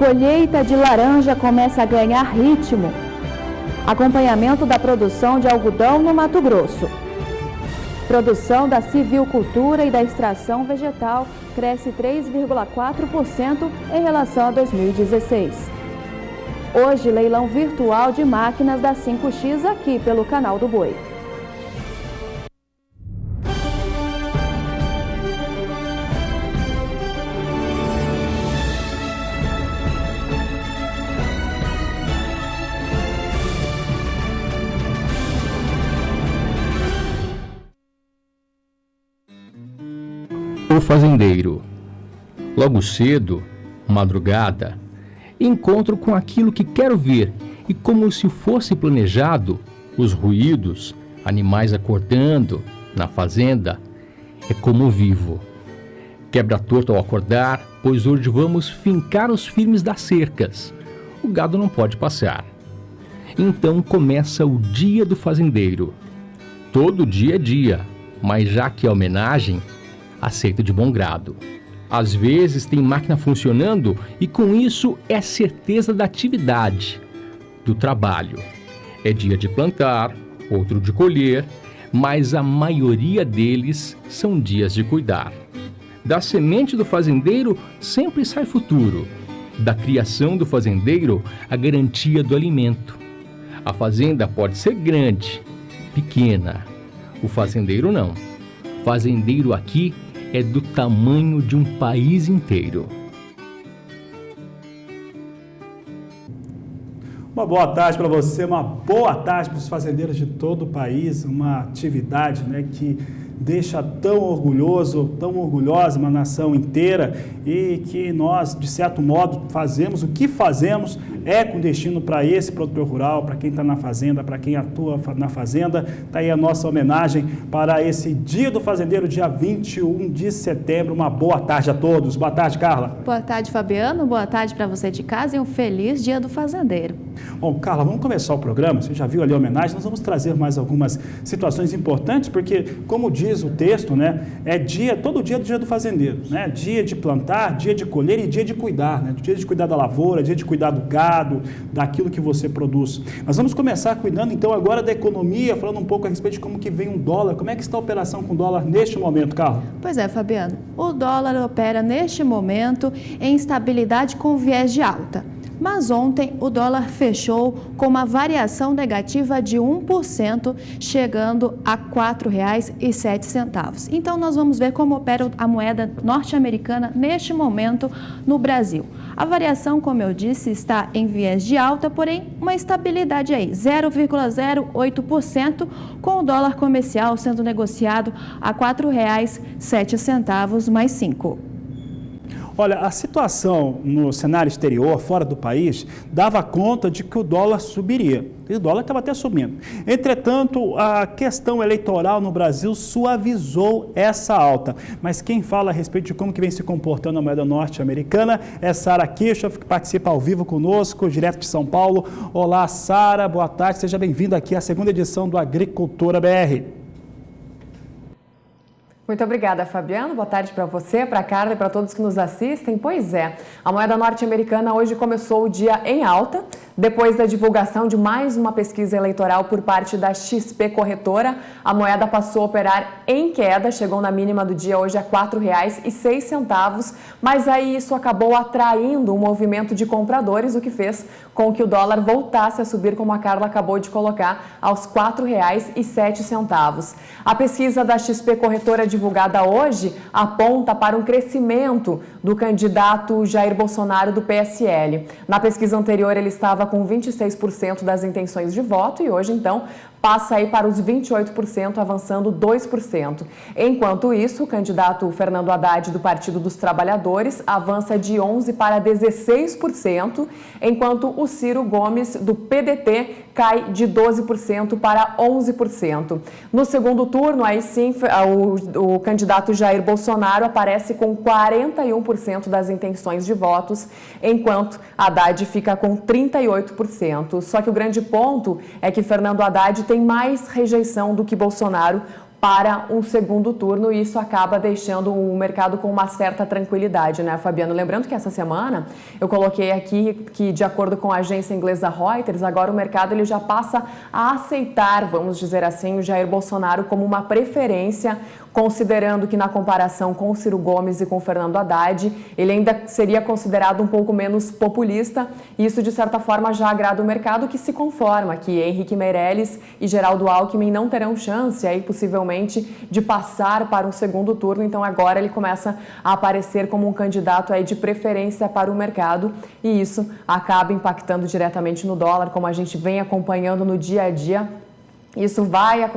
Colheita de laranja começa a ganhar ritmo. Acompanhamento da produção de algodão no Mato Grosso. Produção da civicultura e da extração vegetal cresce 3,4% em relação a 2016. Hoje, leilão virtual de máquinas da 5X aqui pelo Canal do Boi. O fazendeiro. Logo cedo, madrugada, encontro com aquilo que quero ver e, como se fosse planejado, os ruídos, animais acordando na fazenda, é como vivo. Quebra torto ao acordar, pois hoje vamos fincar os firmes das cercas. O gado não pode passar. Então começa o dia do fazendeiro. Todo dia é dia, mas já que é homenagem, aceito de bom grado. Às vezes tem máquina funcionando e com isso é certeza da atividade, do trabalho. É dia de plantar, outro de colher, mas a maioria deles são dias de cuidar. Da semente do fazendeiro sempre sai futuro. Da criação do fazendeiro, a garantia do alimento. A fazenda pode ser grande, pequena. O fazendeiro não. Fazendeiro aqui é do tamanho de um país inteiro. Uma boa tarde para você, uma boa tarde para os fazendeiros de todo o país, uma atividade, que deixa tão orgulhosa uma nação inteira e que nós, de certo modo, fazemos o que fazemos com destino para esse produtor rural, para quem está na fazenda, para quem atua na fazenda. Está aí a nossa homenagem para esse Dia do Fazendeiro, dia 21 de setembro. Uma boa tarde a todos. Boa tarde, Carla. Boa tarde, Fabiano. Boa tarde para você de casa e um feliz Dia do Fazendeiro. Bom, Carla, vamos começar o programa. Você já viu ali a homenagem, nós vamos trazer mais algumas situações importantes, porque, como diz o texto, todo dia é dia do fazendeiro, dia de plantar, dia de colher e dia de cuidar, dia de cuidar da lavoura, dia de cuidar do gado, daquilo que você produz. Nós vamos começar cuidando, então, agora da economia, falando um pouco a respeito de como que vem um dólar. Como é que está a operação com o dólar neste momento, Carla? Pois é, Fabiano. O dólar opera neste momento em estabilidade com viés de alta. Mas ontem o dólar fechou com uma variação negativa de 1%, chegando a R$ 4,07. Então, nós vamos ver como opera a moeda norte-americana neste momento no Brasil. A variação, como eu disse, está em viés de alta, porém uma estabilidade aí, 0,08%, com o dólar comercial sendo negociado a R$ 4,07 mais 5. Olha, a situação no cenário exterior, fora do país, dava conta de que o dólar subiria. E o dólar estava até subindo. Entretanto, a questão eleitoral no Brasil suavizou essa alta. Mas quem fala a respeito de como que vem se comportando a moeda norte-americana é Sara Kirchhoff, que participa ao vivo conosco, direto de São Paulo. Olá, Sara, boa tarde, seja bem-vinda aqui à segunda edição do Agricultura BR. Muito obrigada, Fabiano. Boa tarde para você, para a Carla e para todos que nos assistem. Pois é, a moeda norte-americana hoje começou o dia em alta, depois da divulgação de mais uma pesquisa eleitoral por parte da XP Corretora. A moeda passou a operar em queda, chegou na mínima do dia hoje a R$ 4,06, mas aí isso acabou atraindo um movimento de compradores, o que fez com que o dólar voltasse a subir, como a Carla acabou de colocar, aos R$ 4,07. A pesquisa da XP Corretora divulgada hoje aponta para um crescimento do candidato Jair Bolsonaro do PSL. Na pesquisa anterior ele estava com 26% das intenções de voto e hoje então passa aí para os 28%, avançando 2%. Enquanto isso, o candidato Fernando Haddad do Partido dos Trabalhadores avança de 11% para 16%, enquanto o Ciro Gomes do PDT cai de 12% para 11%. No segundo turno, aí sim, o candidato Jair Bolsonaro aparece com 41% das intenções de votos, enquanto Haddad fica com 38%. Só que o grande ponto é que Fernando Haddad tem mais rejeição do que Bolsonaro para um segundo turno, e isso acaba deixando o mercado com uma certa tranquilidade, né, Fabiano? Lembrando que essa semana eu coloquei aqui que, de acordo com a agência inglesa Reuters, agora o mercado ele já passa a aceitar, vamos dizer assim, o Jair Bolsonaro como uma preferência, considerando que na comparação com o Ciro Gomes e com o Fernando Haddad, ele ainda seria considerado um pouco menos populista, e isso de certa forma já agrada o mercado, que se conforma que Henrique Meirelles e Geraldo Alckmin não terão chance aí possivelmente de passar para um segundo turno. Então agora ele começa a aparecer como um candidato aí de preferência para o mercado, e isso acaba impactando diretamente no dólar, como a gente vem acompanhando no dia a dia. Isso vai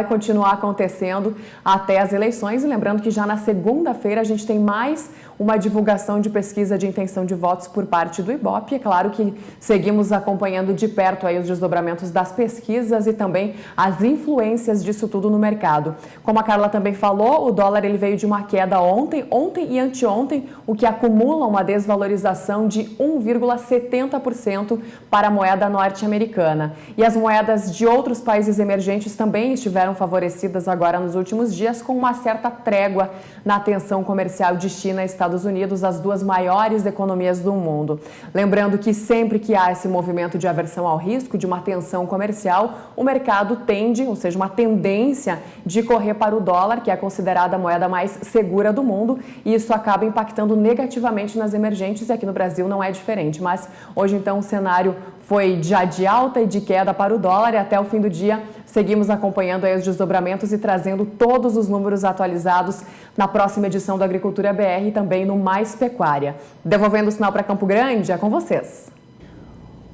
continuar acontecendo até as eleições, e lembrando que já na segunda-feira a gente tem mais uma divulgação de pesquisa de intenção de votos por parte do Ibope. É claro que seguimos acompanhando de perto aí os desdobramentos das pesquisas e também as influências disso tudo no mercado. Como a Carla também falou, o dólar ele veio de uma queda ontem e anteontem, o que acumula uma desvalorização de 1,70% para a moeda norte-americana. E as moedas de outros países emergentes também estiveram favorecidas agora nos últimos dias, com uma certa trégua na tensão comercial de China e Estados Unidos, as duas maiores economias do mundo. Lembrando que sempre que há esse movimento de aversão ao risco, de uma tensão comercial, o mercado tende, ou seja, uma tendência de correr para o dólar, que é considerada a moeda mais segura do mundo, e isso acaba impactando negativamente nas emergentes, e aqui no Brasil não é diferente. Mas hoje então o cenário foi já de alta e de queda para o dólar, e até o fim do dia seguimos acompanhando aí os desdobramentos e trazendo todos os números atualizados na próxima edição do Agricultura BR e também no Mais Pecuária. Devolvendo o sinal para Campo Grande, é com vocês.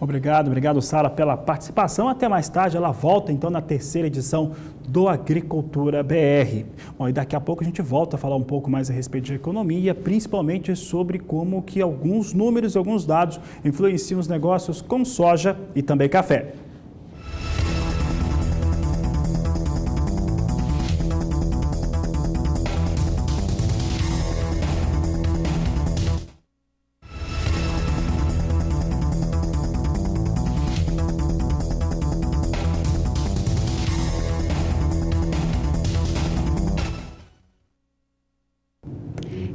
Obrigado, Sara, pela participação. Até mais tarde, ela volta então na terceira edição do Agricultura BR. Bom, e daqui a pouco a gente volta a falar um pouco mais a respeito de economia, principalmente sobre como que alguns números e alguns dados influenciam os negócios com soja e também café.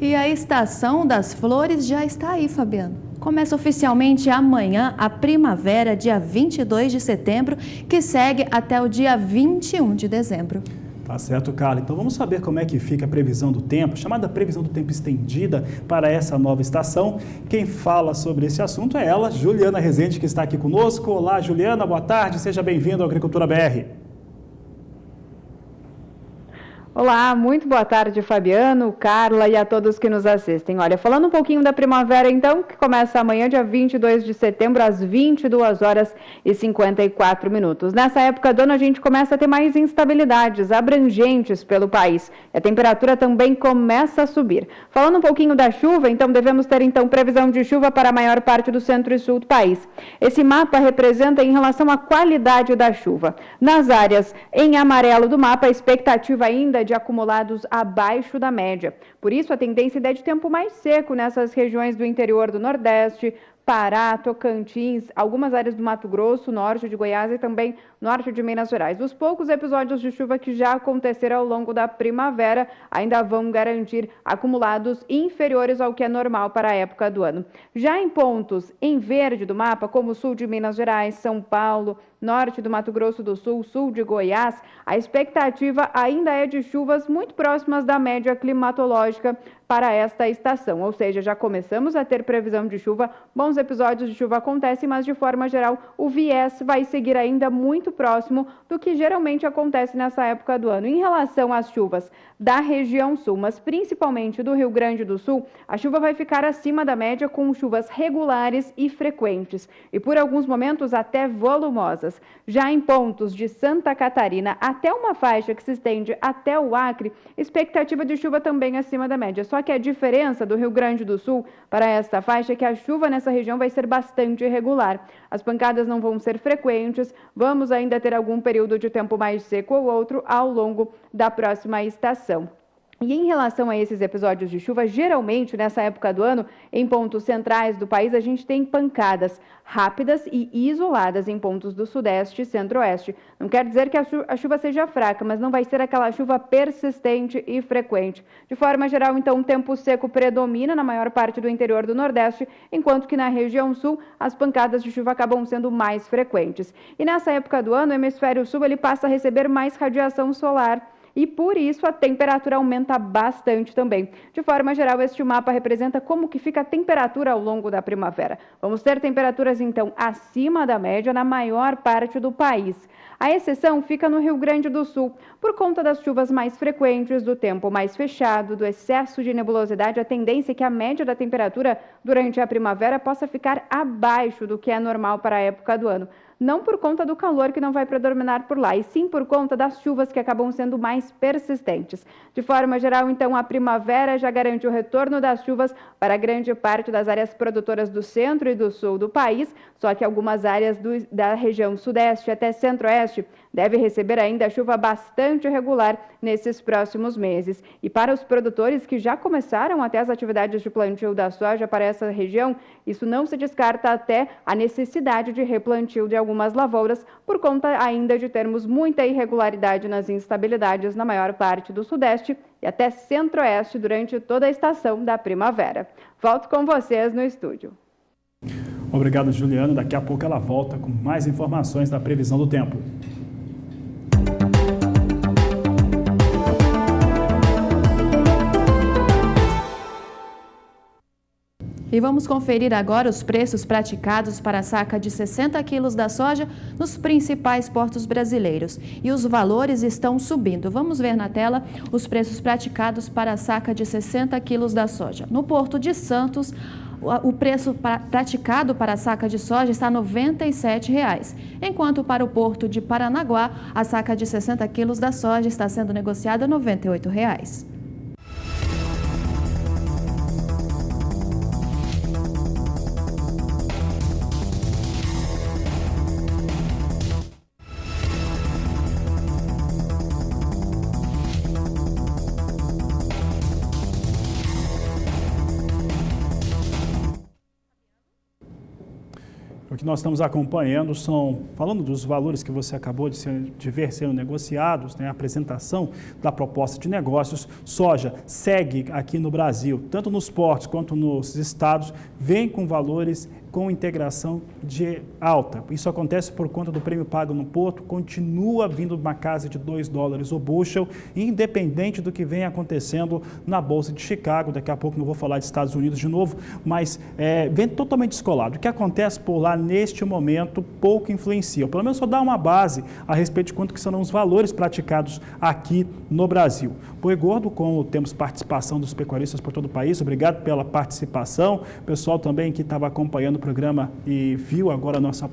E a estação das flores já está aí, Fabiano. Começa oficialmente amanhã a primavera, dia 22 de setembro, que segue até o dia 21 de dezembro. Tá certo, Carla. Então vamos saber como é que fica a previsão do tempo, chamada previsão do tempo estendida para essa nova estação. Quem fala sobre esse assunto é ela, Juliana Rezende, que está aqui conosco. Olá, Juliana, boa tarde, seja bem-vinda ao Agricultura BR. Olá, muito boa tarde, Fabiano, Carla e a todos que nos assistem. Olha, falando um pouquinho da primavera, então, que começa amanhã, dia 22 de setembro, às 22 horas e 54 minutos. Nessa época do ano, a gente começa a ter mais instabilidades abrangentes pelo país. A temperatura também começa a subir. Falando um pouquinho da chuva, então, devemos ter, então, previsão de chuva para a maior parte do centro e sul do país. Esse mapa representa em relação à qualidade da chuva. Nas áreas em amarelo do mapa, a expectativa ainda de acumulados abaixo da média. Por isso, a tendência é de tempo mais seco nessas regiões do interior do Nordeste, Pará, Tocantins, algumas áreas do Mato Grosso, norte de Goiás e também norte de Minas Gerais. Os poucos episódios de chuva que já aconteceram ao longo da primavera ainda vão garantir acumulados inferiores ao que é normal para a época do ano. Já em pontos em verde do mapa, como o sul de Minas Gerais, São Paulo, norte do Mato Grosso do Sul, sul de Goiás, a expectativa ainda é de chuvas muito próximas da média climatológica para esta estação, ou seja, já começamos a ter previsão de chuva, bons episódios de chuva acontecem, mas de forma geral o viés vai seguir ainda muito próximo do que geralmente acontece nessa época do ano. Em relação às chuvas da região sul, mas principalmente do Rio Grande do Sul, a chuva vai ficar acima da média com chuvas regulares e frequentes e por alguns momentos até volumosas. Já em pontos de Santa Catarina até uma faixa que se estende até o Acre, expectativa de chuva também acima da média. Só que a diferença do Rio Grande do Sul para esta faixa é que a chuva nessa região vai ser bastante irregular. As pancadas não vão ser frequentes, vamos ainda ter algum período de tempo mais seco ou outro ao longo da próxima estação. E em relação a esses episódios de chuva, geralmente nessa época do ano, em pontos centrais do país, a gente tem pancadas rápidas e isoladas em pontos do sudeste e centro-oeste. Não quer dizer que a chuva seja fraca, mas não vai ser aquela chuva persistente e frequente. De forma geral, então, o tempo seco predomina na maior parte do interior do Nordeste, enquanto que na região sul as pancadas de chuva acabam sendo mais frequentes. E nessa época do ano, o hemisfério sul ele passa a receber mais radiação solar. E por isso a temperatura aumenta bastante também. De forma geral, este mapa representa como que fica a temperatura ao longo da primavera. Vamos ter temperaturas, então, acima da média na maior parte do país. A exceção fica no Rio Grande do Sul. Por conta das chuvas mais frequentes, do tempo mais fechado, do excesso de nebulosidade, a tendência é que a média da temperatura durante a primavera possa ficar abaixo do que é normal para a época do ano. Não por conta do calor que não vai predominar por lá, e sim por conta das chuvas que acabam sendo mais persistentes. De forma geral, então, a primavera já garante o retorno das chuvas para grande parte das áreas produtoras do centro e do sul do país, só que algumas áreas da região sudeste até centro-oeste devem receber ainda chuva bastante irregular nesses próximos meses. E para os produtores que já começaram até as atividades de plantio da soja para essa região, isso não se descarta até a necessidade de replantio de algumas lavouras, por conta ainda de termos muita irregularidade nas instabilidades na maior parte do sudeste e até centro-oeste durante toda a estação da primavera. Volto com vocês no estúdio. Obrigado, Juliana. Daqui a pouco ela volta com mais informações da previsão do tempo. E vamos conferir agora os preços praticados para a saca de 60 quilos da soja nos principais portos brasileiros. E os valores estão subindo. Vamos ver na tela os preços praticados para a saca de 60 quilos da soja. No Porto de Santos, o preço praticado para a saca de soja está R$ 97,00, enquanto para o Porto de Paranaguá, a saca de 60 quilos da soja está sendo negociada R$ 98,00. O que nós estamos acompanhando falando dos valores que você acabou de ver sendo negociados, né, a apresentação da proposta de negócios. Soja segue aqui no Brasil, tanto nos portos quanto nos estados, vem com valores com integração de alta. Isso acontece por conta do prêmio pago no porto, continua vindo uma casa de $2 o bushel, independente do que vem acontecendo na Bolsa de Chicago. Daqui a pouco não vou falar de Estados Unidos de novo, mas vem totalmente descolado. O que acontece por lá neste momento pouco influencia, pelo menos só dá uma base a respeito de quanto que serão os valores praticados aqui no Brasil. Boi gordo, como temos participação dos pecuaristas por todo o país, obrigado pela participação, pessoal também que estava acompanhando o programa e viu agora a nossa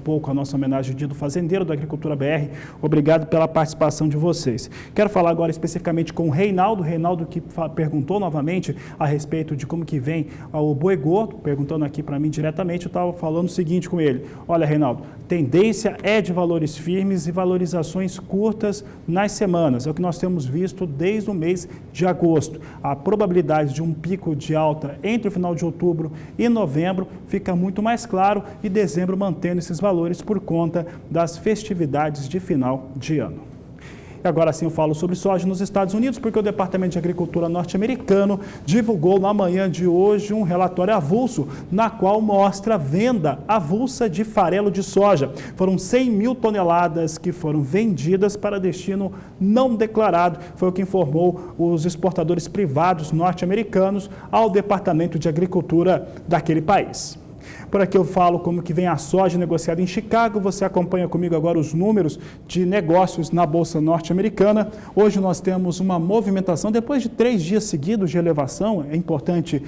homenagem ao Dia do Fazendeiro da Agricultura BR, obrigado pela participação de vocês. Quero falar agora especificamente com o Reinaldo que perguntou novamente a respeito de como que vem o boi gordo, perguntando aqui para mim diretamente. Eu estava falando o seguinte com ele: olha, Reinaldo, tendência é de valores firmes e valorizações curtas nas semanas, é o que nós temos visto desde o mês de agosto. A probabilidade de um pico de alta entre o final de outubro e novembro fica muito mais claro, e dezembro mantendo esses valores por conta das festividades de final de ano. E agora sim eu falo sobre soja nos Estados Unidos, porque o Departamento de Agricultura norte-americano divulgou na manhã de hoje um relatório avulso, na qual mostra a venda avulsa de farelo de soja. Foram 100 mil toneladas que foram vendidas para destino não declarado, foi o que informou os exportadores privados norte-americanos ao Departamento de Agricultura daquele país. Por aqui eu falo como que vem a soja negociada em Chicago. Você acompanha comigo agora os números de negócios na Bolsa Norte-Americana. Hoje nós temos uma movimentação, depois de 3 dias seguidos de elevação, é importante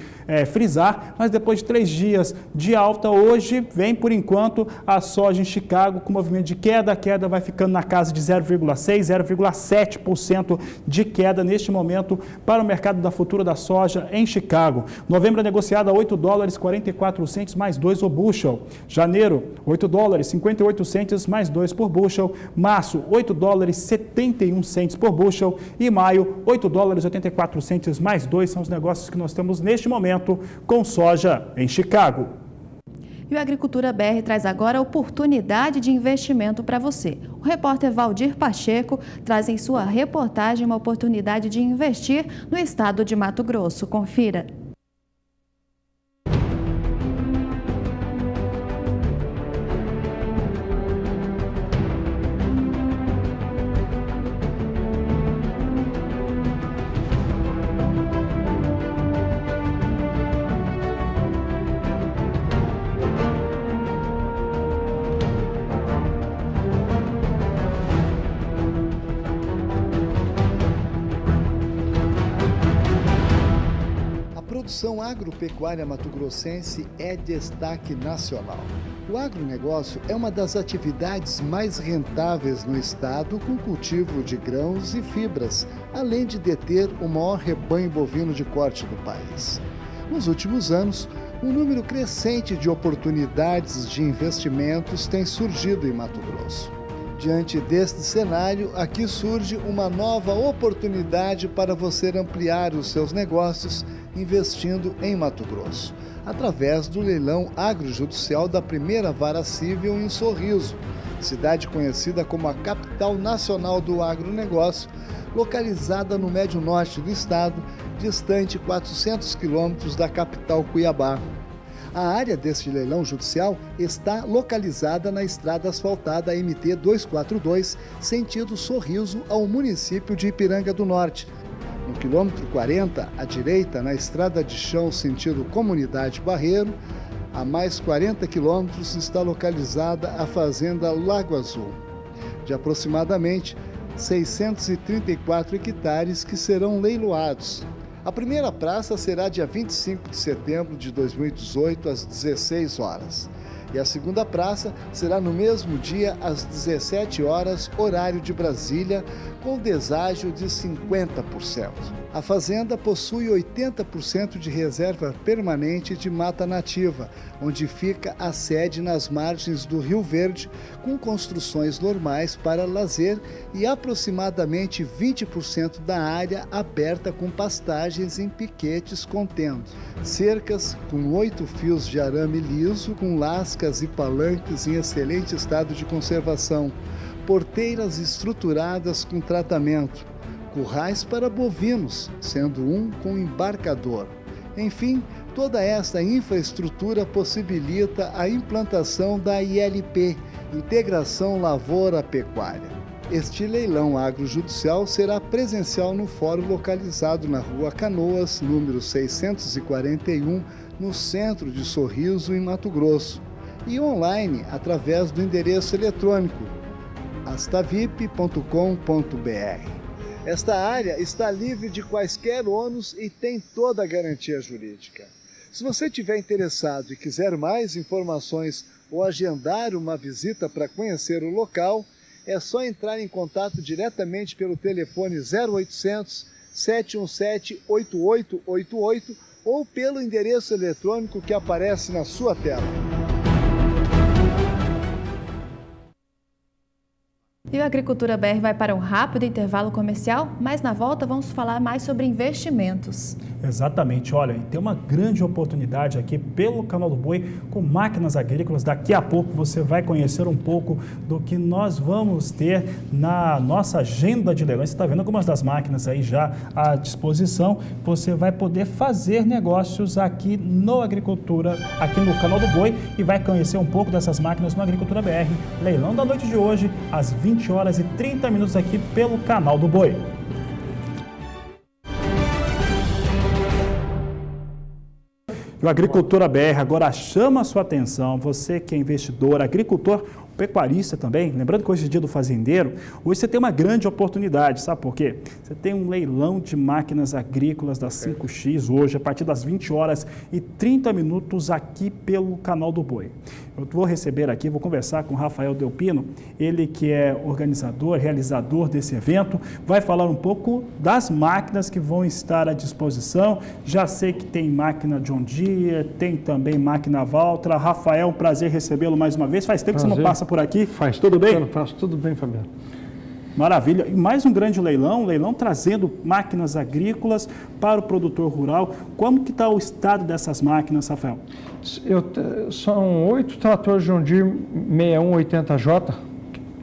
frisar, mas depois de 3 dias de alta, hoje vem por enquanto a soja em Chicago com movimento de queda. A queda vai ficando na casa de 0,6%, 0,7% de queda neste momento para o mercado da futura da soja em Chicago. Novembro é negociada a $8,44, mais 2 o bushel. Janeiro, $8,58 mais 2 por bushel. Março, $8,71 por bushel. E maio, $8,84 mais 2 são os negócios que nós temos neste momento com soja em Chicago. E o Agricultura BR traz agora a oportunidade de investimento para você. O repórter Valdir Pacheco traz em sua reportagem uma oportunidade de investir no estado de Mato Grosso. Confira. A produção agropecuária mato-grossense é destaque nacional. O agronegócio é uma das atividades mais rentáveis no estado, com cultivo de grãos e fibras, além de deter o maior rebanho bovino de corte do país. Nos últimos anos, um número crescente de oportunidades de investimentos tem surgido em Mato Grosso. Diante deste cenário, aqui surge uma nova oportunidade para você ampliar os seus negócios investindo em Mato Grosso, através do leilão agrojudicial da primeira vara civil em Sorriso, cidade conhecida como a capital nacional do agronegócio, localizada no médio norte do estado, distante 400 quilômetros da capital Cuiabá. A área deste leilão judicial está localizada na estrada asfaltada MT 242, sentido Sorriso, ao município de Ipiranga do Norte. No quilômetro 40, à direita, na estrada de chão sentido Comunidade Barreiro, a mais 40 quilômetros está localizada a fazenda Lago Azul, de aproximadamente 634 hectares que serão leiloados. A primeira praça será dia 25 de setembro de 2018, às 16 horas. E a segunda praça será no mesmo dia, às 17 horas, horário de Brasília, com deságio de 50%. A fazenda possui 80% de reserva permanente de mata nativa, onde fica a sede nas margens do Rio Verde, com construções normais para lazer e aproximadamente 20% da área aberta com pastagens em piquetes contendo cercas com 8 fios de arame liso, com lascas e palanques em excelente estado de conservação, porteiras estruturadas com tratamento, currais para bovinos, sendo um com embarcador. Enfim, toda esta infraestrutura possibilita a implantação da ILP, Integração Lavoura-Pecuária. Este leilão agrojudicial será presencial no fórum localizado na Rua Canoas, número 641, no centro de Sorriso, em Mato Grosso, e online através do endereço eletrônico astavip.com.br. Esta área está livre de quaisquer ônus e tem toda a garantia jurídica. Se você estiver interessado e quiser mais informações ou agendar uma visita para conhecer o local, é só entrar em contato diretamente pelo telefone 0800 717 8888 ou pelo endereço eletrônico que aparece na sua tela. E o Agricultura BR vai para um rápido intervalo comercial, mas na volta vamos falar mais sobre investimentos. Exatamente, olha, tem uma grande oportunidade aqui pelo Canal do Boi com máquinas agrícolas. Daqui a pouco você vai conhecer um pouco do que nós vamos ter na nossa agenda de leilões. Você está vendo algumas das máquinas aí já à disposição. Você vai poder fazer negócios aqui no Agricultura, aqui no Canal do Boi, e vai conhecer um pouco dessas máquinas no Agricultura BR. Leilão da noite de hoje, às 20 horas e 30 minutos aqui pelo Canal do Boi. O Agricultura BR agora chama a sua atenção, você que é investidor, agricultor pecuarista também, lembrando que hoje é dia do fazendeiro, hoje você tem uma grande oportunidade, sabe por quê? Você tem um leilão de máquinas agrícolas da 5X hoje, a partir das 20h30 aqui pelo Canal do Boi. Eu vou receber aqui, vou conversar com o Rafael Delpino, ele que é organizador, realizador desse evento, vai falar um pouco das máquinas que vão estar à disposição. Já sei que tem máquina John Deere, tem também máquina Valtra. Rafael, um prazer recebê-lo mais uma vez. Faz tempo que você não passa por aqui. Faz tudo bem? Eu faço tudo bem, Fabiano. Maravilha. E mais um grande leilão trazendo máquinas agrícolas para o produtor rural. Como que está o estado dessas máquinas, Rafael? São 8 tratores John Deere 6180J,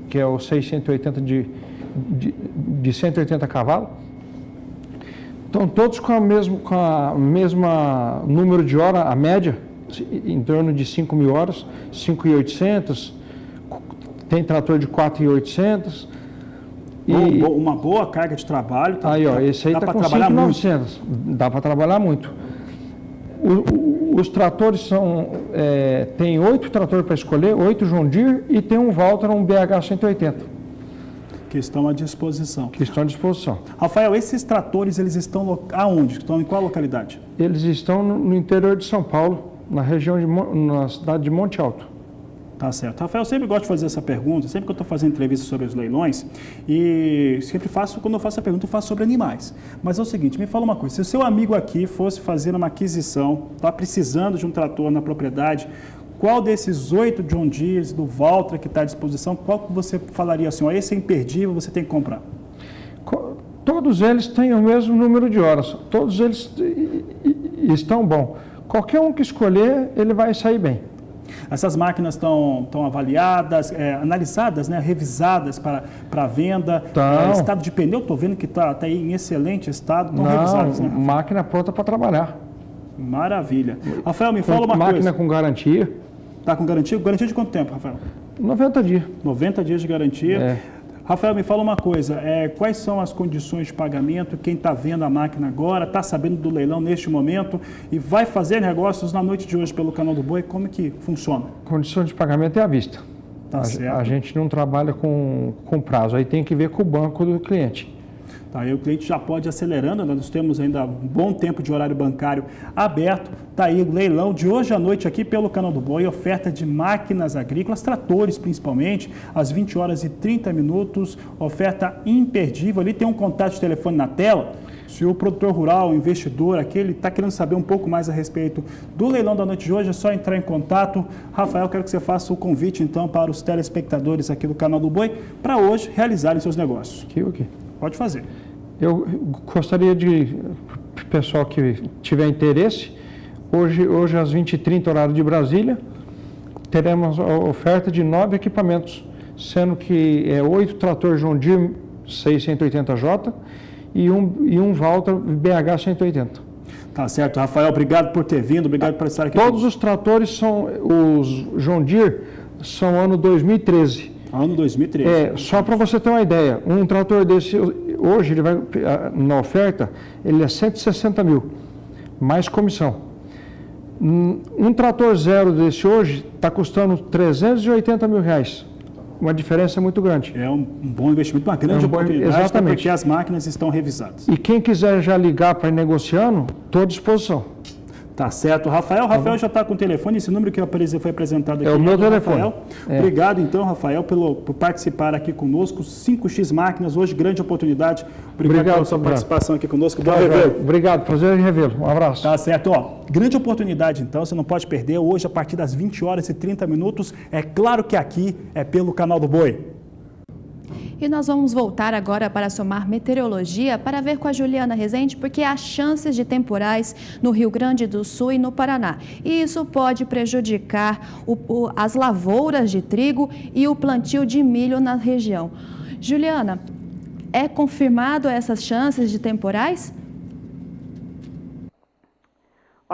que é o 680 de 180 cavalos. Estão todos com a mesma número de hora, a média, em torno de 5.000 horas, 5.800, tem trator de 4.800. Uma boa carga de trabalho. Aí, ó, esse aí está com 5.900, dá para trabalhar muito. Os tratores tem 8 tratores para escolher, 8 John Deere e tem um Valtra, um BH 180. Que estão à disposição. Rafael, esses tratores, eles estão aonde? Estão em qual localidade? Eles estão no interior de São Paulo, na cidade de Monte Alto. Tá certo. Rafael, eu sempre gosto de fazer essa pergunta, sempre que eu estou fazendo entrevistas sobre os leilões, e sempre quando eu faço a pergunta, eu faço sobre animais. Mas é o seguinte, me fala uma coisa, se o seu amigo aqui fosse fazer uma aquisição, está precisando de um trator na propriedade, qual desses 8 John Deere do Valtra que está à disposição, qual que você falaria assim, ó, esse é imperdível, você tem que comprar? Todos eles têm o mesmo número de horas, todos eles estão bons. Qualquer um que escolher, ele vai sair bem. Essas máquinas estão avaliadas, analisadas, né, revisadas para venda. Estado de pneu, estou vendo que está aí em excelente estado. Estão revisadas, né? Máquina pronta para trabalhar. Maravilha. Rafael, me fala uma coisa. Máquina com garantia. Está com garantia? Garantia de quanto tempo, Rafael? 90 dias. 90 dias de garantia. Rafael, me fala uma coisa, quais são as condições de pagamento? Quem está vendo a máquina agora, está sabendo do leilão neste momento e vai fazer negócios na noite de hoje pelo Canal do Boi, como que funciona? Condições de pagamento é à vista. Tá certo. A gente não trabalha com prazo, aí tem que ver com o banco do cliente. Tá, aí o cliente já pode ir acelerando, nós temos ainda um bom tempo de horário bancário aberto. Está aí o leilão de hoje à noite aqui pelo Canal do Boi, oferta de máquinas agrícolas, tratores principalmente, às 20h30, oferta imperdível. Ali tem um contato de telefone na tela. Se o produtor rural, o investidor, aquele está querendo saber um pouco mais a respeito do leilão da noite de hoje, é só entrar em contato. Rafael, quero que você faça o convite então para os telespectadores aqui do Canal do Boi, para hoje realizarem seus negócios. Ok. Pode fazer. Eu gostaria de, pessoal que tiver interesse, hoje às 20h30, horário de Brasília, teremos a oferta de 9 equipamentos, sendo que 8 trator John Deere 680J e um Valtra BH 180. Tá certo, Rafael, obrigado por ter vindo, obrigado por estar aqui. Todos os tratores os John Deere são ano 2013. Ano 2013. Só para você ter uma ideia, um trator desse, hoje, ele vai, na oferta, ele é 160 mil, mais comissão. Um trator zero desse hoje está custando 380 mil reais. Uma diferença muito grande. É um bom investimento, uma grande oportunidade, exatamente. Porque as máquinas estão revisadas. E quem quiser já ligar para ir negociando, estou à disposição. Tá certo. Rafael já está com o telefone, esse número que foi apresentado aqui. É o meu telefone. Rafael. Obrigado, então, Rafael, por participar aqui conosco. 5X Máquinas, hoje, grande oportunidade. Obrigado pela sua participação aqui conosco. Bom revê-lo. Obrigado, prazer em revê-lo. Um abraço. Tá certo. Grande oportunidade, então, você não pode perder. Hoje, a partir das 20h30, é claro que aqui é pelo Canal do Boi. E nós vamos voltar agora para somar meteorologia para ver com a Juliana Rezende, porque há chances de temporais no Rio Grande do Sul e no Paraná. E isso pode prejudicar as lavouras de trigo e o plantio de milho na região. Juliana, é confirmado essas chances de temporais?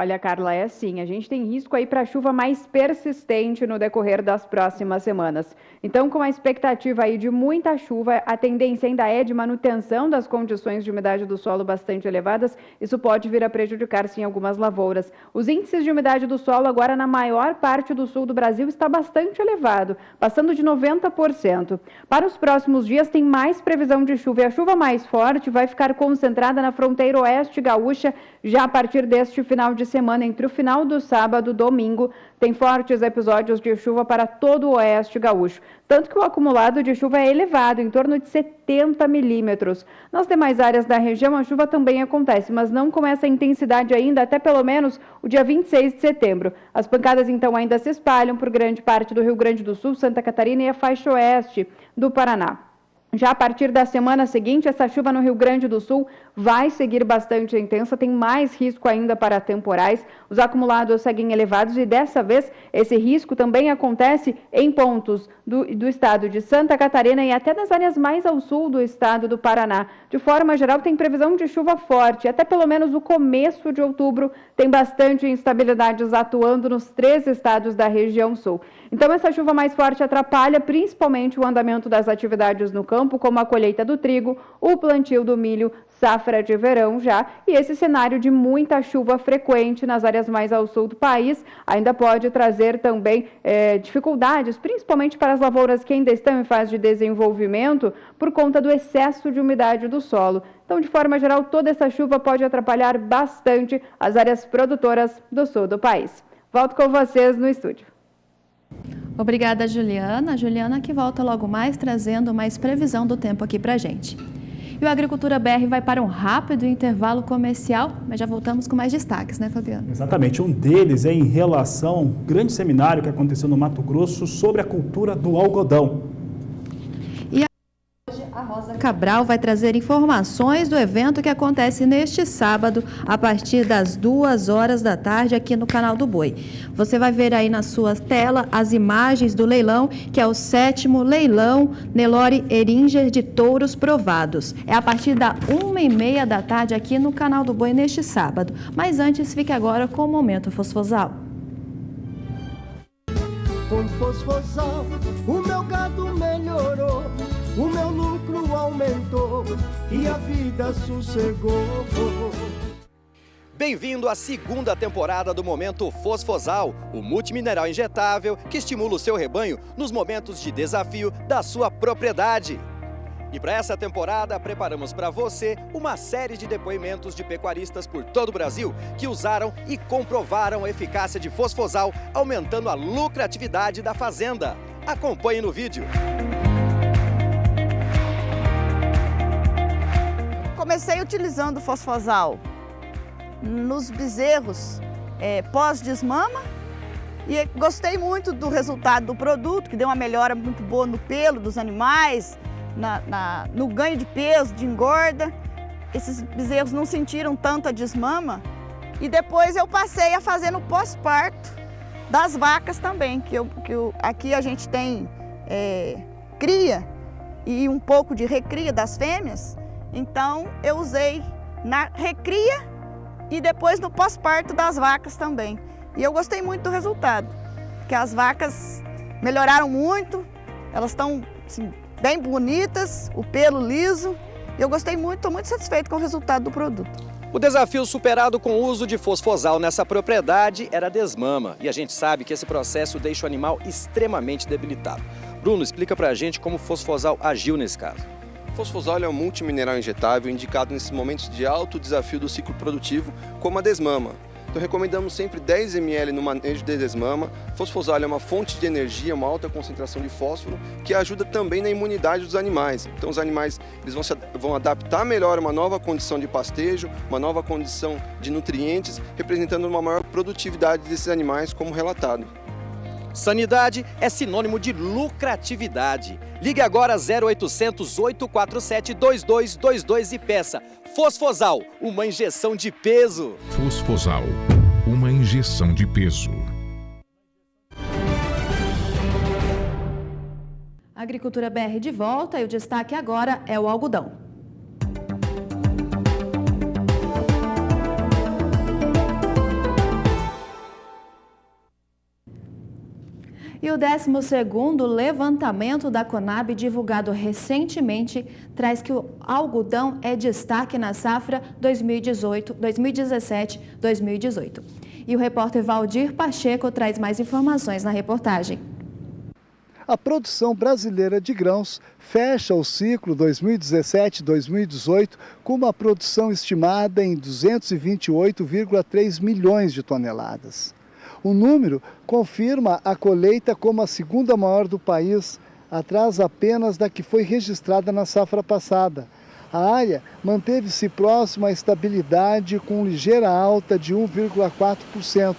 Olha, Carla, é assim, a gente tem risco aí para chuva mais persistente no decorrer das próximas semanas. Então, com a expectativa aí de muita chuva, a tendência ainda é de manutenção das condições de umidade do solo bastante elevadas. Isso pode vir a prejudicar, sim, algumas lavouras. Os índices de umidade do solo agora na maior parte do sul do Brasil está bastante elevado, passando de 90%. Para os próximos dias tem mais previsão de chuva e a chuva mais forte vai ficar concentrada na fronteira oeste gaúcha já a partir deste final de semana, entre o final do sábado e domingo. Tem fortes episódios de chuva para todo o oeste gaúcho, tanto que o acumulado de chuva é elevado, em torno de 70 milímetros. Nas demais áreas da região, a chuva também acontece, mas não com essa intensidade ainda, até pelo menos o dia 26 de setembro. As pancadas, então, ainda se espalham por grande parte do Rio Grande do Sul, Santa Catarina e a faixa oeste do Paraná. Já a partir da semana seguinte, essa chuva no Rio Grande do Sul vai seguir bastante intensa, tem mais risco ainda para temporais. Os acumulados seguem elevados e dessa vez esse risco também acontece em pontos do estado de Santa Catarina e até nas áreas mais ao sul do estado do Paraná. De forma geral, tem previsão de chuva forte, até pelo menos o começo de outubro tem bastante instabilidades atuando nos 3 estados da região sul. Então, essa chuva mais forte atrapalha principalmente o andamento das atividades no campo, como a colheita do trigo, o plantio do milho, safra de verão já, e esse cenário de muita chuva frequente nas áreas mais ao sul do país ainda pode trazer também dificuldades, principalmente para as lavouras que ainda estão em fase de desenvolvimento, por conta do excesso de umidade do solo. Então, de forma geral, toda essa chuva pode atrapalhar bastante as áreas produtoras do sul do país. Volto com vocês no estúdio. Obrigada, Juliana. Juliana que volta logo mais, trazendo mais previsão do tempo aqui pra gente. E o Agricultura BR vai para um rápido intervalo comercial, mas já voltamos com mais destaques, né, Fabiano? Exatamente. Um deles é em relação a um grande seminário que aconteceu no Mato Grosso sobre a cultura do algodão. A Rosa Cabral vai trazer informações do evento que acontece neste sábado, a partir das 2 horas da tarde, aqui no Canal do Boi. Você vai ver aí na sua tela as imagens do leilão, que é o 7º leilão Nelore Eringer de touros provados. É a partir da 1h30 da tarde, aqui no Canal do Boi, neste sábado. Mas antes, fique agora com o Momento Fosfosal. Com Fosfosal, o meu gado melhorou, o meu lucro aumentou e a vida sossegou. Bem-vindo à 2ª temporada do Momento Fosfosal, o multimineral injetável que estimula o seu rebanho nos momentos de desafio da sua propriedade. E para essa temporada, preparamos para você uma série de depoimentos de pecuaristas por todo o Brasil que usaram e comprovaram a eficácia de Fosfosal, aumentando a lucratividade da fazenda. Acompanhe no vídeo. Comecei utilizando Fosfosal nos bezerros pós-desmama e gostei muito do resultado do produto, que deu uma melhora muito boa no pelo dos animais, no ganho de peso, de engorda. Esses bezerros não sentiram tanta desmama e depois eu passei a fazer no pós-parto das vacas também, aqui a gente tem cria e um pouco de recria das fêmeas, então eu usei na recria e depois no pós-parto das vacas também. E eu gostei muito do resultado, porque as vacas melhoraram muito, elas estão assim, bem bonitas, o pelo liso. Eu gostei muito, estou muito satisfeito com o resultado do produto. O desafio superado com o uso de Fosfosal nessa propriedade era a desmama. E a gente sabe que esse processo deixa o animal extremamente debilitado. Bruno, explica pra gente como o Fosfosal agiu nesse caso. O Fosfosal é um multimineral injetável indicado nesses momentos de alto desafio do ciclo produtivo, como a desmama. Então recomendamos sempre 10 ml no manejo de desmama. Fosfosal é uma fonte de energia, uma alta concentração de fósforo, que ajuda também na imunidade dos animais. Então os animais eles vão adaptar melhor a uma nova condição de pastejo, uma nova condição de nutrientes, representando uma maior produtividade desses animais, como relatado. Sanidade é sinônimo de lucratividade. Ligue agora 0800 847 2222 e peça Fosfosal, uma injeção de peso. Fosfosal, uma injeção de peso. Agricultura BR de volta e o destaque agora é o algodão. E o 12º levantamento da Conab, divulgado recentemente, traz que o algodão é destaque na safra 2017-2018. E o repórter Valdir Pacheco traz mais informações na reportagem. A produção brasileira de grãos fecha o ciclo 2017-2018 com uma produção estimada em 228,3 milhões de toneladas. O número confirma a colheita como a segunda maior do país, atrás apenas da que foi registrada na safra passada. A área manteve-se próxima à estabilidade com ligeira alta de 1,4%,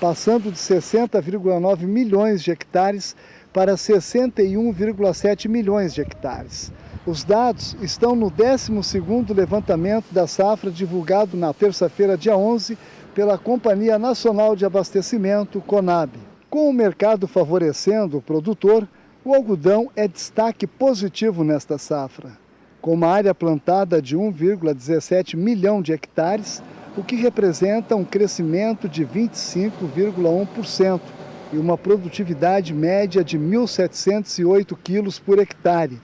passando de 60,9 milhões de hectares para 61,7 milhões de hectares. Os dados estão no 12º levantamento da safra divulgado na terça-feira, dia 11, pela Companhia Nacional de Abastecimento, Conab. Com o mercado favorecendo o produtor, o algodão é destaque positivo nesta safra. Com uma área plantada de 1,17 milhão de hectares, o que representa um crescimento de 25,1% e uma produtividade média de 1.708 quilos por hectare.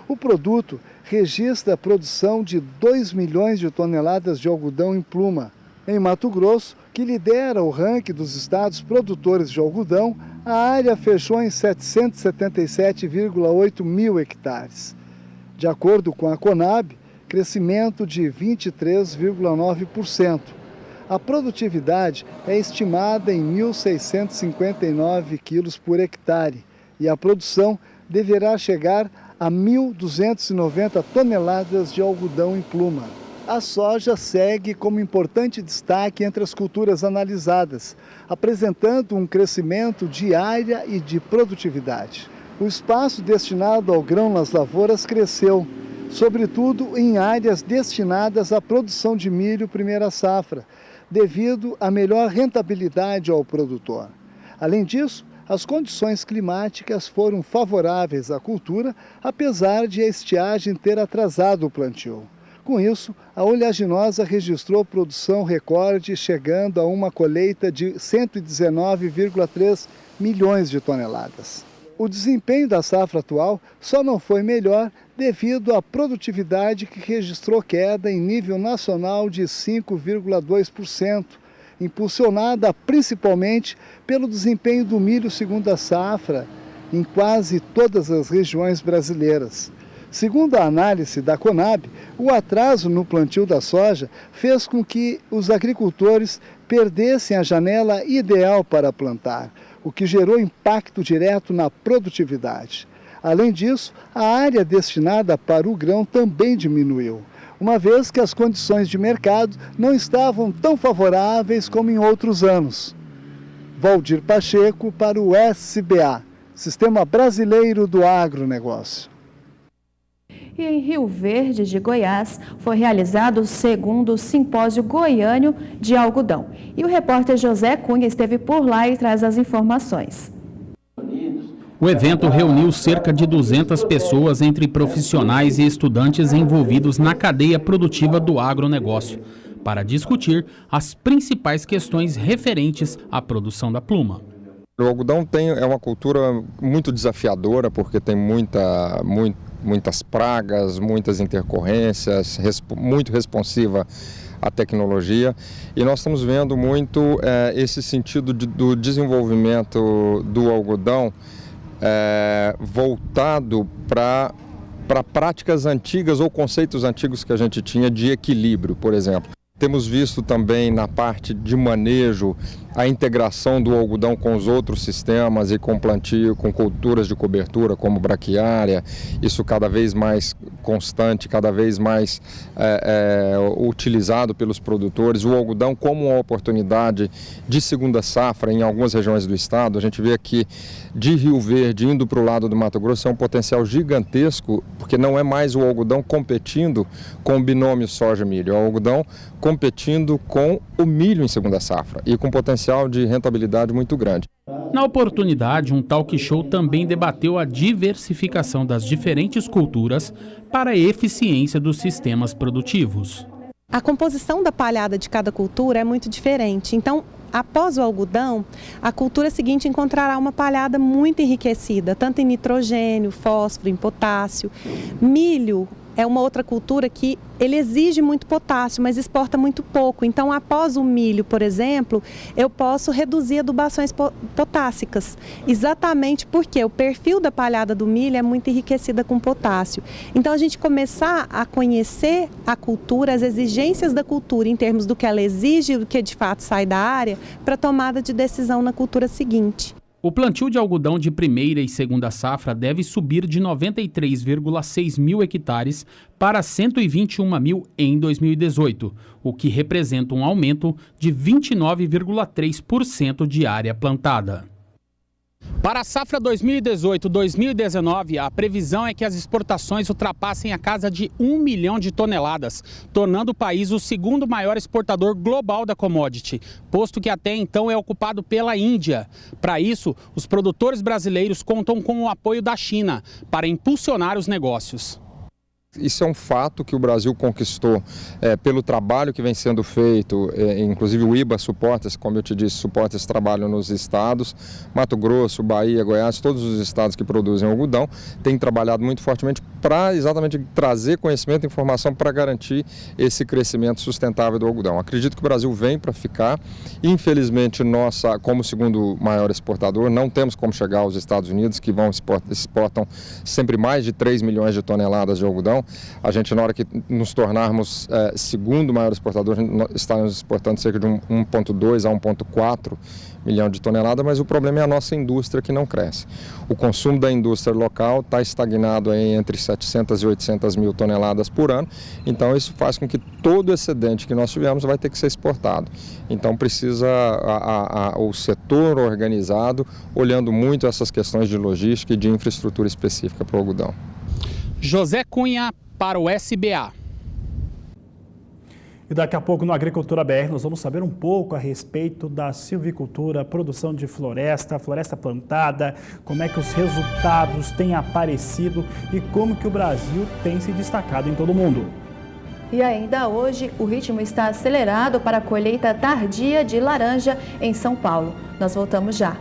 O produto registra a produção de 2 milhões de toneladas de algodão em pluma. Em Mato Grosso, que lidera o ranking dos estados produtores de algodão, a área fechou em 777,8 mil hectares. De acordo com a Conab, crescimento de 23,9%. A produtividade é estimada em 1.659 quilos por hectare e a produção deverá chegar a 1.290 toneladas de algodão em pluma. A soja segue como importante destaque entre as culturas analisadas, apresentando um crescimento de área e de produtividade. O espaço destinado ao grão nas lavouras cresceu, sobretudo em áreas destinadas à produção de milho primeira safra, devido à melhor rentabilidade ao produtor. Além disso, as condições climáticas foram favoráveis à cultura, apesar de a estiagem ter atrasado o plantio. Com isso, a oleaginosa registrou produção recorde, chegando a uma colheita de 119,3 milhões de toneladas. O desempenho da safra atual só não foi melhor devido à produtividade que registrou queda em nível nacional de 5,2%, impulsionada principalmente pelo desempenho do milho segunda safra em quase todas as regiões brasileiras. Segundo a análise da Conab, o atraso no plantio da soja fez com que os agricultores perdessem a janela ideal para plantar, o que gerou impacto direto na produtividade. Além disso, a área destinada para o grão também diminuiu, uma vez que as condições de mercado não estavam tão favoráveis como em outros anos. Valdir Pacheco para o SBA, Sistema Brasileiro do Agronegócio. E em Rio Verde de Goiás foi realizado o 2º Simpósio Goiano de Algodão. E o repórter José Cunha esteve por lá e traz as informações. O evento reuniu cerca de 200 pessoas, entre profissionais e estudantes envolvidos na cadeia produtiva do agronegócio, para discutir as principais questões referentes à produção da pluma. O algodão é uma cultura muito desafiadora, porque tem muitas pragas, muitas intercorrências, muito responsiva à tecnologia, e nós estamos vendo muito esse sentido do desenvolvimento do algodão voltado para práticas antigas ou conceitos antigos que a gente tinha de equilíbrio, por exemplo. Temos visto também na parte de manejo a integração do algodão com os outros sistemas e com plantio, com culturas de cobertura como braquiária, isso cada vez mais constante, cada vez mais utilizado pelos produtores. O algodão como uma oportunidade de segunda safra em algumas regiões do estado. A gente vê aqui de Rio Verde indo para o lado do Mato Grosso é um potencial gigantesco, porque não é mais o algodão competindo com o binômio soja-milho, é o algodão competindo com o milho em segunda safra e com potencial de rentabilidade muito grande. Na oportunidade, um talk show também debateu a diversificação das diferentes culturas para a eficiência dos sistemas produtivos. A composição da palhada de cada cultura é muito diferente, então após o algodão, a cultura seguinte encontrará uma palhada muito enriquecida, tanto em nitrogênio, fósforo, em potássio. Milho é uma outra cultura que ele exige muito potássio, mas exporta muito pouco. Então, após o milho, por exemplo, eu posso reduzir adubações potássicas, exatamente porque o perfil da palhada do milho é muito enriquecida com potássio. Então, a gente começar a conhecer a cultura, as exigências da cultura em termos do que ela exige e do que de fato sai da área, para tomada de decisão na cultura seguinte. O plantio de algodão de primeira e segunda safra deve subir de 93,6 mil hectares para 121 mil em 2018, o que representa um aumento de 29,3% de área plantada. Para a safra 2018-2019, a previsão é que as exportações ultrapassem a casa de 1 milhão de toneladas, tornando o país o segundo maior exportador global da commodity, posto que até então é ocupado pela Índia. Para isso, os produtores brasileiros contam com o apoio da China para impulsionar os negócios. Isso é um fato que o Brasil conquistou pelo trabalho que vem sendo feito, inclusive o IBA suporta, como eu te disse, suporta esse trabalho nos estados. Mato Grosso, Bahia, Goiás, todos os estados que produzem algodão têm trabalhado muito fortemente para exatamente trazer conhecimento e informação para garantir esse crescimento sustentável do algodão. Acredito que o Brasil vem para ficar. Infelizmente, nossa, como segundo maior exportador, não temos como chegar aos Estados Unidos, que exportam sempre mais de 3 milhões de toneladas de algodão. A gente, na hora que nos tornarmos segundo maior exportador, estamos exportando cerca de 1,2 a 1,4 milhão de toneladas, mas o problema é a nossa indústria que não cresce. O consumo da indústria local está estagnado aí entre 700 e 800 mil toneladas por ano, então isso faz com que todo o excedente que nós tivemos vai ter que ser exportado. Então precisa o setor organizado, olhando muito essas questões de logística e de infraestrutura específica para o algodão. José Cunha para o SBA. E daqui a pouco no Agricultura BR nós vamos saber um pouco a respeito da silvicultura, produção de floresta plantada, como é que os resultados têm aparecido e como que o Brasil tem se destacado em todo o mundo. E ainda hoje o ritmo está acelerado para a colheita tardia de laranja em São Paulo. Nós voltamos já.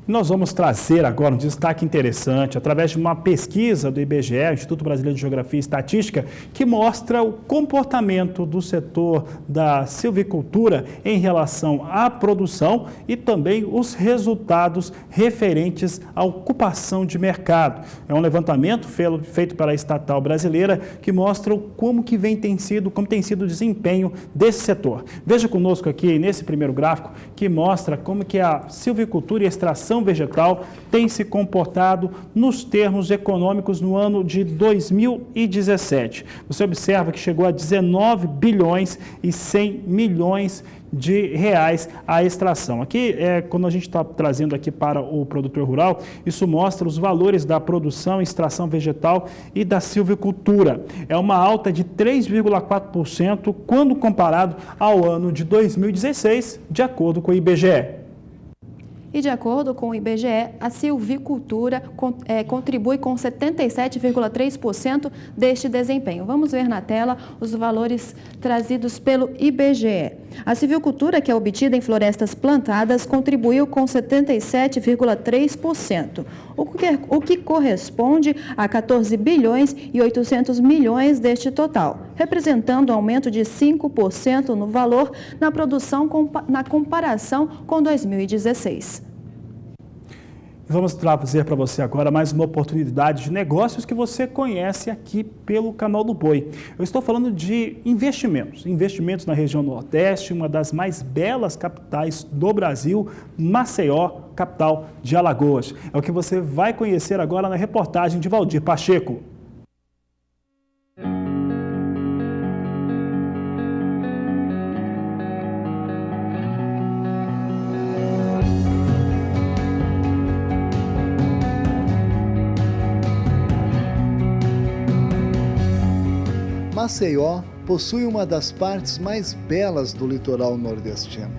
Nós vamos trazer agora um destaque interessante através de uma pesquisa do IBGE, Instituto Brasileiro de Geografia e Estatística, que mostra o comportamento do setor da silvicultura em relação à produção e também os resultados referentes à ocupação de mercado. É um levantamento feito pela estatal brasileira que mostra como tem sido o desempenho desse setor. Veja conosco aqui nesse primeiro gráfico que mostra como que a silvicultura e a extração vegetal tem se comportado nos termos econômicos no ano de 2017. Você observa que chegou a 19 bilhões e 100 milhões de reais a extração. Aqui, quando a gente está trazendo aqui para o produtor rural, isso mostra os valores da produção e extração vegetal e da silvicultura. É uma alta de 3,4% quando comparado ao ano de 2016, de acordo com o IBGE. E de acordo com o IBGE, a silvicultura contribui com 77,3% deste desempenho. Vamos ver na tela os valores trazidos pelo IBGE. A silvicultura, que é obtida em florestas plantadas, contribuiu com 77,3%, o que corresponde a 14 bilhões e 800 milhões deste total, representando um aumento de 5% no valor na produção na comparação com 2016. Vamos trazer para você agora mais uma oportunidade de negócios que você conhece aqui pelo Canal do Boi. Eu estou falando de investimentos na região Nordeste, uma das mais belas capitais do Brasil, Maceió, capital de Alagoas. É o que você vai conhecer agora na reportagem de Valdir Pacheco. Maceió possui uma das partes mais belas do litoral nordestino.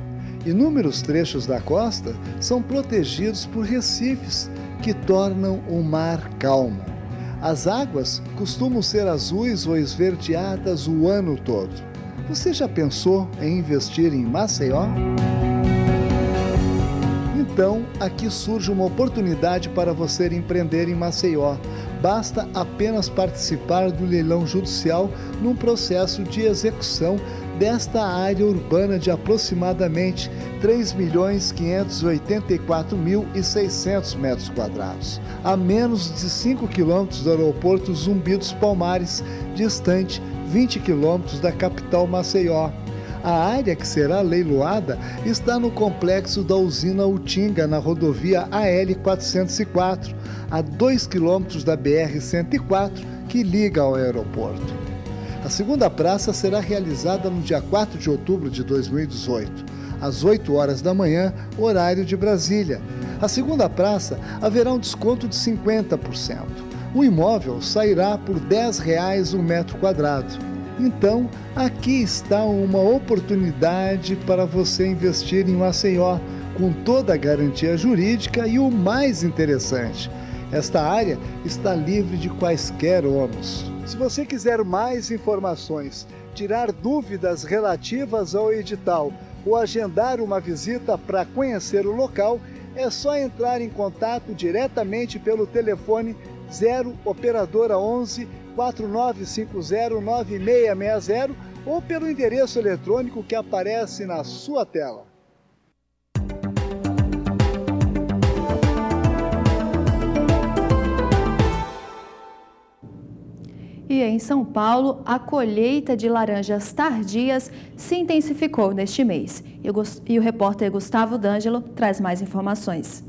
Inúmeros trechos da costa são protegidos por recifes que tornam o mar calmo. As águas costumam ser azuis ou esverdeadas o ano todo. Você já pensou em investir em Maceió? Então, aqui surge uma oportunidade para você empreender em Maceió. Basta apenas participar do leilão judicial num processo de execução desta área urbana de aproximadamente 3.584.600 metros quadrados, a menos de 5 quilômetros do aeroporto Zumbi dos Palmares, distante 20 quilômetros da capital Maceió. A área que será leiloada está no complexo da usina Utinga, na rodovia AL-404, a 2 quilômetros da BR-104, que liga ao aeroporto. A segunda praça será realizada no dia 4 de outubro de 2018, às 8 horas da manhã, horário de Brasília. A segunda praça haverá um desconto de 50%. O imóvel sairá por R$ 10 o metro quadrado. Então, aqui está uma oportunidade para você investir em Maceió, com toda a garantia jurídica e o mais interessante, esta área está livre de quaisquer ônus. Se você quiser mais informações, tirar dúvidas relativas ao edital ou agendar uma visita para conhecer o local, é só entrar em contato diretamente pelo telefone 0 operadora 11 4950 9660 ou pelo endereço eletrônico que aparece na sua tela. E em São Paulo, a colheita de laranjas tardias se intensificou neste mês. E o repórter Gustavo D'Angelo traz mais informações.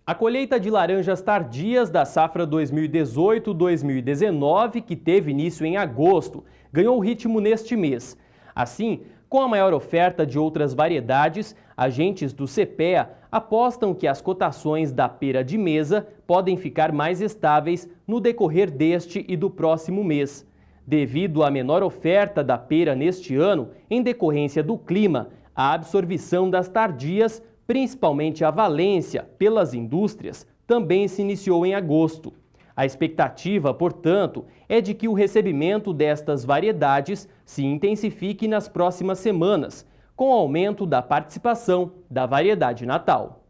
A colheita de laranjas tardias da safra 2018-2019, que teve início em agosto, ganhou ritmo neste mês. Assim, com a maior oferta de outras variedades, agentes do CPEA apostam que as cotações da pera de mesa podem ficar mais estáveis no decorrer deste e do próximo mês. Devido à menor oferta da pera neste ano, em decorrência do clima, a absorção das tardias, principalmente a valência, pelas indústrias, também se iniciou em agosto. A expectativa, portanto, é de que o recebimento destas variedades se intensifique nas próximas semanas, com o aumento da participação da variedade natal.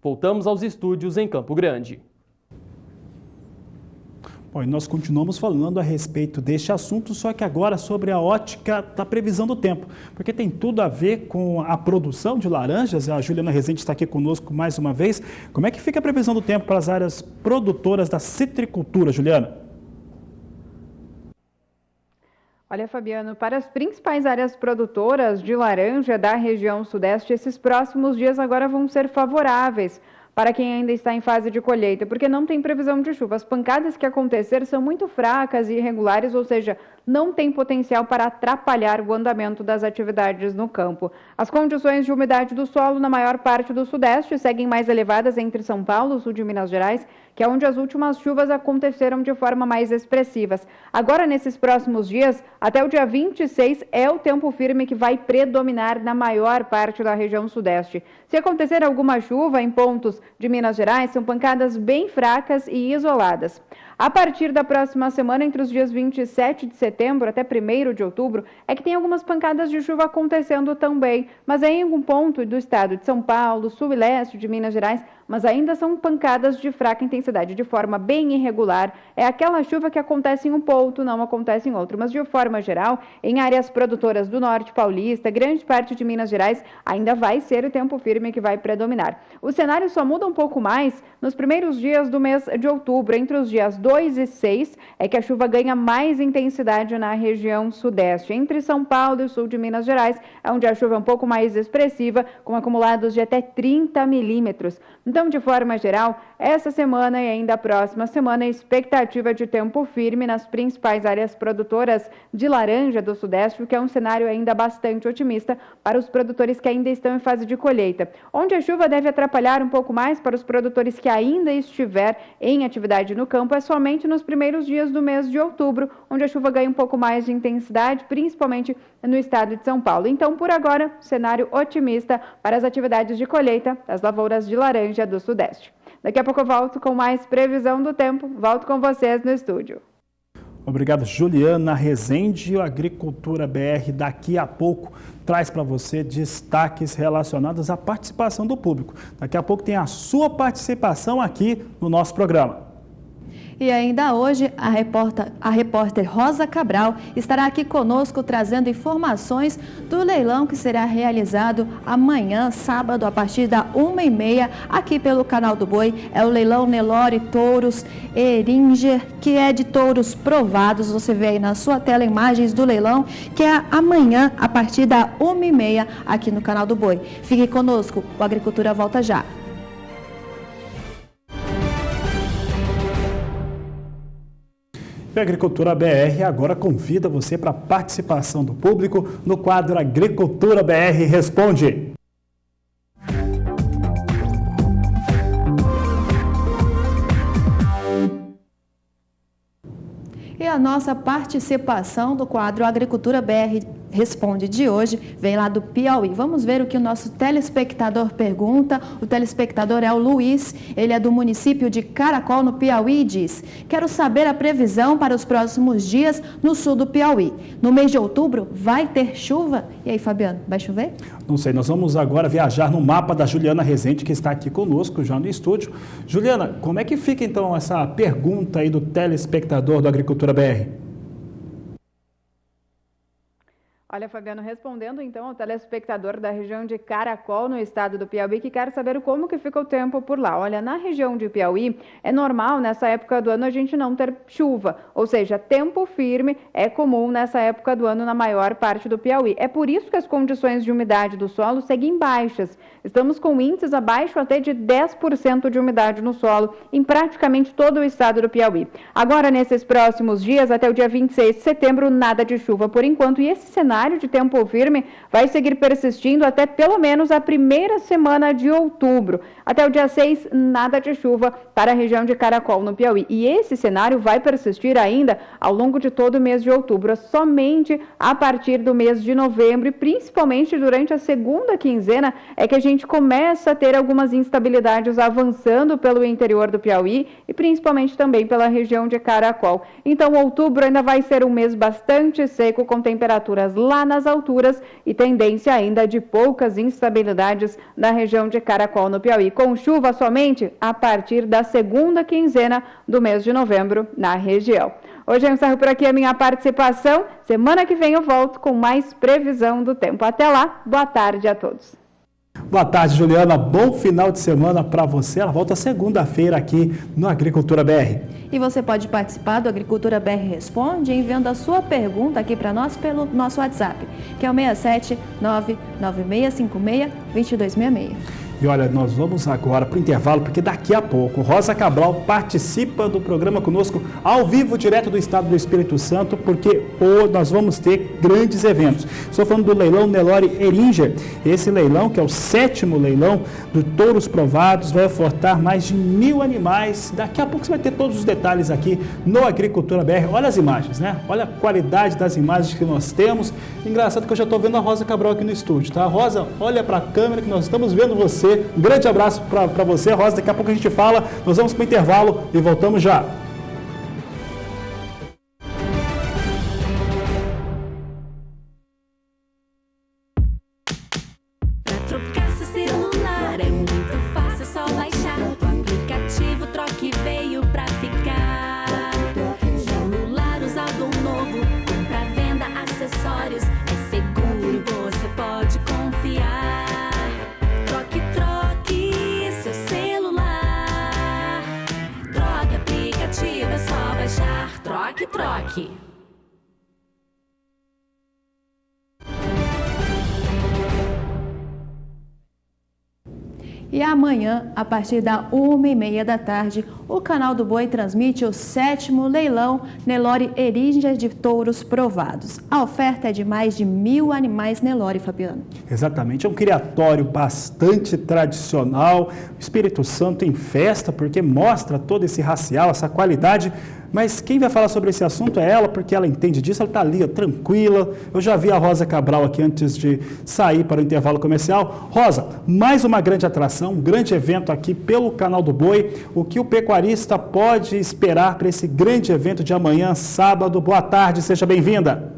Voltamos aos estúdios em Campo Grande. Bom, e nós continuamos falando a respeito deste assunto, só que agora sobre a ótica da previsão do tempo, porque tem tudo a ver com a produção de laranjas. A Juliana Rezende está aqui conosco mais uma vez. Como é que fica a previsão do tempo para as áreas produtoras da citricultura, Juliana? Olha, Fabiano, para as principais áreas produtoras de laranja da região sudeste, esses próximos dias agora vão ser favoráveis para quem ainda está em fase de colheita, porque não tem previsão de chuva. As pancadas que aconteceram são muito fracas e irregulares, ou seja, não tem potencial para atrapalhar o andamento das atividades no campo. As condições de umidade do solo na maior parte do sudeste seguem mais elevadas entre São Paulo, sul de Minas Gerais, que é onde as últimas chuvas aconteceram de forma mais expressivas. Agora, nesses próximos dias, até o dia 26, é o tempo firme que vai predominar na maior parte da região sudeste. Se acontecer alguma chuva em pontos de Minas Gerais, são pancadas bem fracas e isoladas. A partir da próxima semana, entre os dias 27 de setembro até 1º de outubro, é que tem algumas pancadas de chuva acontecendo também, mas é em algum ponto do estado de São Paulo, sul e leste de Minas Gerais, mas ainda são pancadas de fraca intensidade, de forma bem irregular. É aquela chuva que acontece em um ponto, não acontece em outro, mas de forma geral, em áreas produtoras do norte paulista, grande parte de Minas Gerais, ainda vai ser o tempo firme que vai predominar. O cenário só muda um pouco mais nos primeiros dias do mês de outubro, entre os dias 2 e 6, é que a chuva ganha mais intensidade na região sudeste. Entre São Paulo e o sul de Minas Gerais, é onde a chuva é um pouco mais expressiva, com acumulados de até 30 milímetros. Então, de forma geral, essa semana e ainda a próxima semana, a expectativa de tempo firme nas principais áreas produtoras de laranja do Sudeste, o que é um cenário ainda bastante otimista para os produtores que ainda estão em fase de colheita. Onde a chuva deve atrapalhar um pouco mais para os produtores que ainda estiver em atividade no campo é somente nos primeiros dias do mês de outubro, onde a chuva ganha um pouco mais de intensidade, principalmente no estado de São Paulo. Então, por agora, cenário otimista para as atividades de colheita das lavouras de laranja do Sudeste. Daqui a pouco eu volto com mais previsão do tempo. Volto com vocês no estúdio. Obrigado, Juliana Rezende. O Agricultura BR daqui a pouco traz para você destaques relacionados à participação do público. Daqui a pouco tem a sua participação aqui no nosso programa. E ainda hoje, a repórter Rosa Cabral estará aqui conosco trazendo informações do leilão que será realizado amanhã, sábado, a partir da 1h30, aqui pelo Canal do Boi. É o leilão Nelore Touros Eringer, que é de touros provados. Você vê aí na sua tela imagens do leilão, que é amanhã, a partir da 1h30, aqui no Canal do Boi. Fique conosco, o Agricultura volta já. A Agricultura BR agora convida você para a participação do público no quadro Agricultura BR Responde. E a nossa participação do quadro Agricultura BR Responde de hoje vem lá do Piauí. Vamos ver o que o nosso telespectador pergunta. O telespectador é o Luiz, ele é do município de Caracol, no Piauí, e diz: quero saber a previsão para os próximos dias no sul do Piauí. No mês de outubro vai ter chuva? E aí, Fabiano, vai chover? Não sei, nós vamos agora viajar no mapa da Juliana Rezende, que está aqui conosco já no estúdio. Juliana, como é que fica então essa pergunta aí do telespectador do Agricultura BR? Olha, Fabiano, respondendo então ao telespectador da região de Caracol, no estado do Piauí, que quer saber como que fica o tempo por lá. Olha, na região de Piauí, é normal nessa época do ano a gente não ter chuva, ou seja, tempo firme é comum nessa época do ano na maior parte do Piauí. É por isso que as condições de umidade do solo seguem baixas. Estamos com índices abaixo até de 10% de umidade no solo em praticamente todo o estado do Piauí. Agora, nesses próximos dias, até o dia 26 de setembro, nada de chuva por enquanto, e esse cenário de tempo firme vai seguir persistindo até pelo menos a primeira semana de outubro. Até o dia 6, nada de chuva para a região de Caracol, no Piauí. E esse cenário vai persistir ainda ao longo de todo o mês de outubro, somente a partir do mês de novembro e principalmente durante a segunda quinzena é que a gente começa a ter algumas instabilidades avançando pelo interior do Piauí e principalmente também pela região de Caracol. Então, outubro ainda vai ser um mês bastante seco, com temperaturas lá nas alturas e tendência ainda de poucas instabilidades na região de Caracol, no Piauí, com chuva somente a partir da segunda quinzena do mês de novembro na região. Hoje eu encerro por aqui a minha participação. Semana que vem eu volto com mais previsão do tempo. Até lá, boa tarde a todos. Boa tarde, Juliana. Bom final de semana para você. Ela volta segunda-feira aqui no Agricultura BR. E você pode participar do Agricultura BR Responde enviando a sua pergunta aqui para nós pelo nosso WhatsApp, que é o 67996562266. E olha, nós vamos agora para o intervalo, porque daqui a pouco Rosa Cabral participa do programa conosco ao vivo, direto do estado do Espírito Santo, porque nós vamos ter grandes eventos. Estou falando do leilão Nelore Eringer. Esse leilão, que é o 7º leilão do Touros Provados, vai ofertar mais de 1.000 animais. Daqui a pouco você vai ter todos os detalhes aqui no Agricultura BR. Olha as imagens, né? Olha a qualidade das imagens que nós temos. Engraçado que eu já estou vendo a Rosa Cabral aqui no estúdio, tá? Rosa, olha para a câmera que nós estamos vendo você. Um grande abraço para você, Rosa. Daqui a pouco a gente fala. Nós vamos para o intervalo e voltamos já. Para trocar seu celular é muito fácil, é só baixar o aplicativo Troque, veio para ficar. Celular usado ou novo, compra, venda, acessórios, é seguro, você pode confiar. Troque seu celular. Troque aplicativo, é só baixar. Troque. E amanhã, a partir da 1h30 da tarde, o Canal do Boi transmite o 7º leilão Nelore Eringer de Touros Provados. A oferta é de mais de 1.000 animais Nelore, Fabiano. Exatamente, é um criatório bastante tradicional. O Espírito Santo em festa, porque mostra todo esse racial, essa qualidade. Mas quem vai falar sobre esse assunto é ela, porque ela entende disso, ela está ali, ó, tranquila. Eu já vi a Rosa Cabral aqui antes de sair para o intervalo comercial. Rosa, mais uma grande atração, um grande evento aqui pelo Canal do Boi. O que o pecuarista pode esperar para esse grande evento de amanhã, sábado? Boa tarde, seja bem-vinda.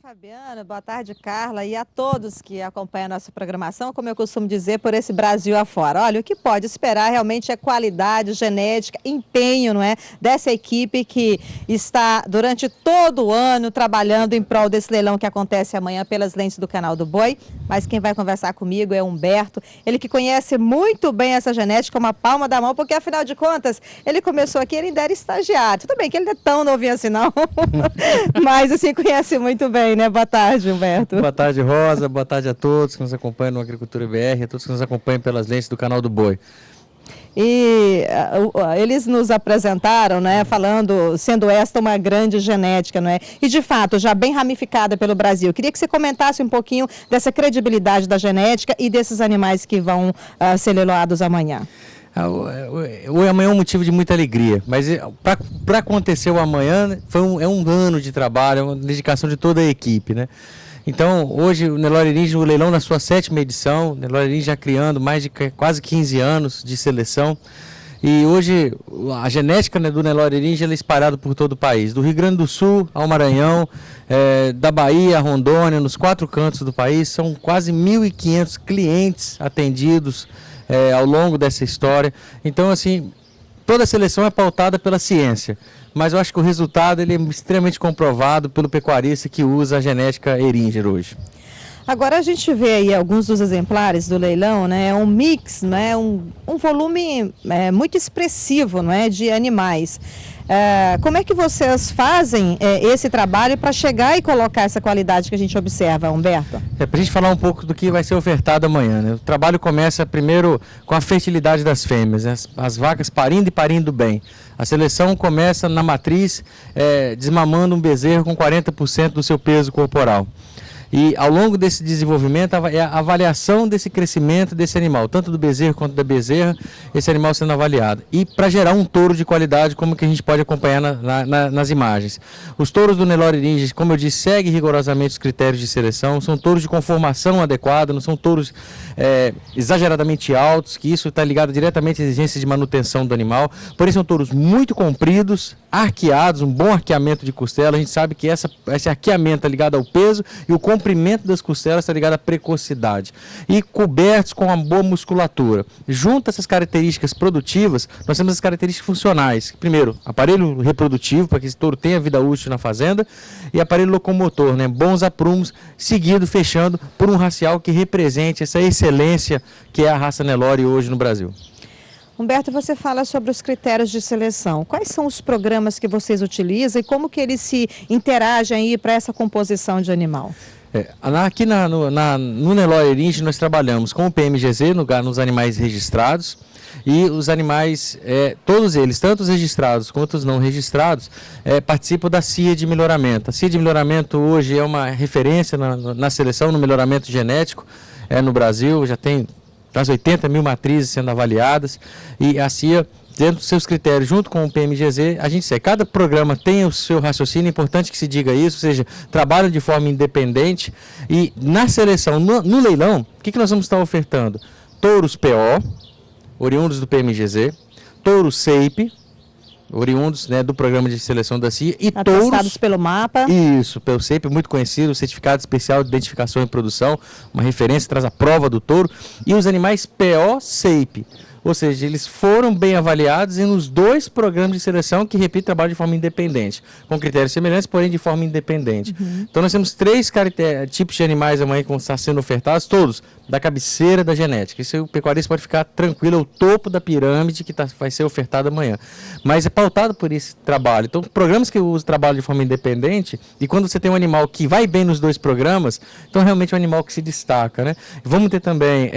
Fabiana, boa tarde, Carla, e a todos que acompanham a nossa programação, como eu costumo dizer, por esse Brasil afora. Olha, o que pode esperar realmente é qualidade, genética, empenho, não é, dessa equipe que está durante todo o ano trabalhando em prol desse leilão que acontece amanhã pelas lentes do Canal do Boi. Mas quem vai conversar comigo é Humberto, ele que conhece muito bem essa genética, uma palma da mão, porque afinal de contas, ele começou aqui, ele ainda era estagiário. Tudo bem que ele não é tão novinho assim não, mas assim, conhece muito bem, né? Boa tarde, Humberto. Boa tarde, Rosa. Boa tarde a todos que nos acompanham no Agricultura BR, a todos que nos acompanham pelas lentes do Canal do Boi. E eles nos apresentaram, né, falando, sendo esta uma grande genética, não é? E de fato, já bem ramificada pelo Brasil. Queria que você comentasse um pouquinho dessa credibilidade da genética e desses animais que vão ser leiloados amanhã. O amanhã é um motivo de muita alegria, mas para acontecer o amanhã é um ano de trabalho, é uma dedicação de toda a equipe, né? Então, hoje o Nelore Erins, o leilão na sua 7ª edição, o Nelore Erins já criando mais de quase 15 anos de seleção, e hoje a genética, né, do Nelore Erins é espalhada por todo o país, do Rio Grande do Sul ao Maranhão, da Bahia a Rondônia, nos 4 cantos do país, são quase 1.500 clientes atendidos ao longo dessa história. Então, assim, toda a seleção é pautada pela ciência, mas eu acho que o resultado ele é extremamente comprovado pelo pecuarista que usa a genética Eringer hoje. Agora a gente vê aí alguns dos exemplares do leilão, né? É um mix, né? Um volume muito expressivo, não é, de animais. Como é que vocês fazem esse trabalho para chegar e colocar essa qualidade que a gente observa, Humberto? Para a gente falar um pouco do que vai ser ofertado amanhã, né? O trabalho começa primeiro com a fertilidade das fêmeas, né? As vacas parindo e parindo bem. A seleção começa na matriz, desmamando um bezerro com 40% do seu peso corporal. E ao longo desse desenvolvimento, a avaliação desse crescimento desse animal, tanto do bezerro quanto da bezerra, esse animal sendo avaliado. E para gerar um touro de qualidade, como que a gente pode acompanhar nas imagens. Os touros do Nelore Erins, como eu disse, seguem rigorosamente os critérios de seleção, são touros de conformação adequada, não são touros exageradamente altos, que isso está ligado diretamente às exigências de manutenção do animal. Porém, são touros muito compridos, arqueados, um bom arqueamento de costela. A gente sabe que esse arqueamento é ligado ao peso e o comprimento das costelas está ligado à precocidade. E cobertos com uma boa musculatura. Junto a essas características produtivas, nós temos as características funcionais. Primeiro, aparelho reprodutivo, para que esse touro tenha vida útil na fazenda, e aparelho locomotor, né? Bons aprumos, seguido, fechando por um racial que represente essa excelência que é a raça Nelore hoje no Brasil. Humberto, você fala sobre os critérios de seleção. Quais são os programas que vocês utilizam e como que eles se interagem aí para essa composição de animal? Aqui no Nelore Erins nós trabalhamos com o PMGZ nos animais registrados e os animais, todos eles, tanto os registrados quanto os não registrados, participam da CIA de melhoramento. A CIA de melhoramento hoje é uma referência na seleção, no melhoramento genético no Brasil, já tem quase 80 mil matrizes sendo avaliadas, e a CIA, dentro dos seus critérios, junto com o PMGZ, a gente segue. Cada programa tem o seu raciocínio, é importante que se diga isso, ou seja, trabalham de forma independente, e na seleção, no leilão, o que nós vamos estar ofertando? Touros PO, oriundos do PMGZ, touros SEIP, oriundos, né, do programa de seleção da CIA, e touros pelo mapa. Isso, pelo SEIP, muito conhecido, o Certificado Especial de Identificação e Produção, uma referência, traz a prova do touro, e os animais PO SEIP. Ou seja, eles foram bem avaliados e nos 2 programas de seleção que, repito, trabalham de forma independente, com critérios semelhantes, porém de forma independente. Então nós temos 3 tipos de animais amanhã que vão estar sendo ofertados, todos da cabeceira da genética. Isso o pecuarista pode ficar tranquilo, é o topo da pirâmide que vai ser ofertado amanhã. Mas é pautado por esse trabalho. Então, programas que usam trabalho de forma independente, e quando você tem um animal que vai bem nos 2 programas, então realmente é um animal que se destaca, né? Vamos ter também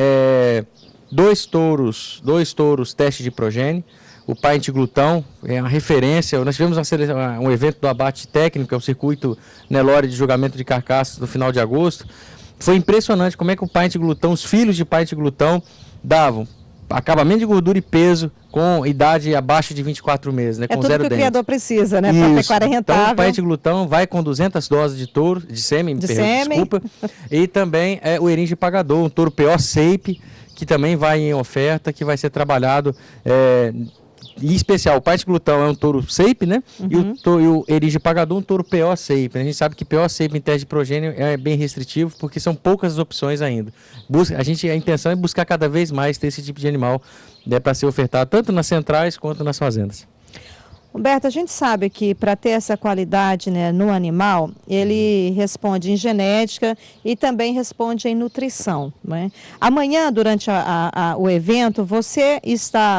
2 touros teste de progênie. O Paint Glutão é uma referência. Nós tivemos um evento do abate técnico, que é o circuito Nelore de julgamento de carcaças no final de agosto. Foi impressionante como é que o Paint Glutão, os filhos de Paint Glutão, davam acabamento de gordura e peso com idade abaixo de 24 meses, né? É Com tudo zero que o dentes. criador precisa, né? Para a pecuária rentável. Então, o paete glutão vai com 200 doses de touro, de sêmen, desculpa. E também o eringe pagador, um touro PO Shape, que também vai em oferta, que vai ser trabalhado em especial. O paete glutão é um touro Shape, né? E o eringe pagador, um touro PO Shape. A gente sabe que PO Shape em teste de progênio é bem restritivo, porque são poucas as opções ainda. A intenção é buscar cada vez mais ter esse tipo de animal, né, para ser ofertado tanto nas centrais quanto nas fazendas. Humberto, a gente sabe que para ter essa qualidade, né, no animal, ele responde em genética e também responde em nutrição, né? Amanhã, durante o evento, você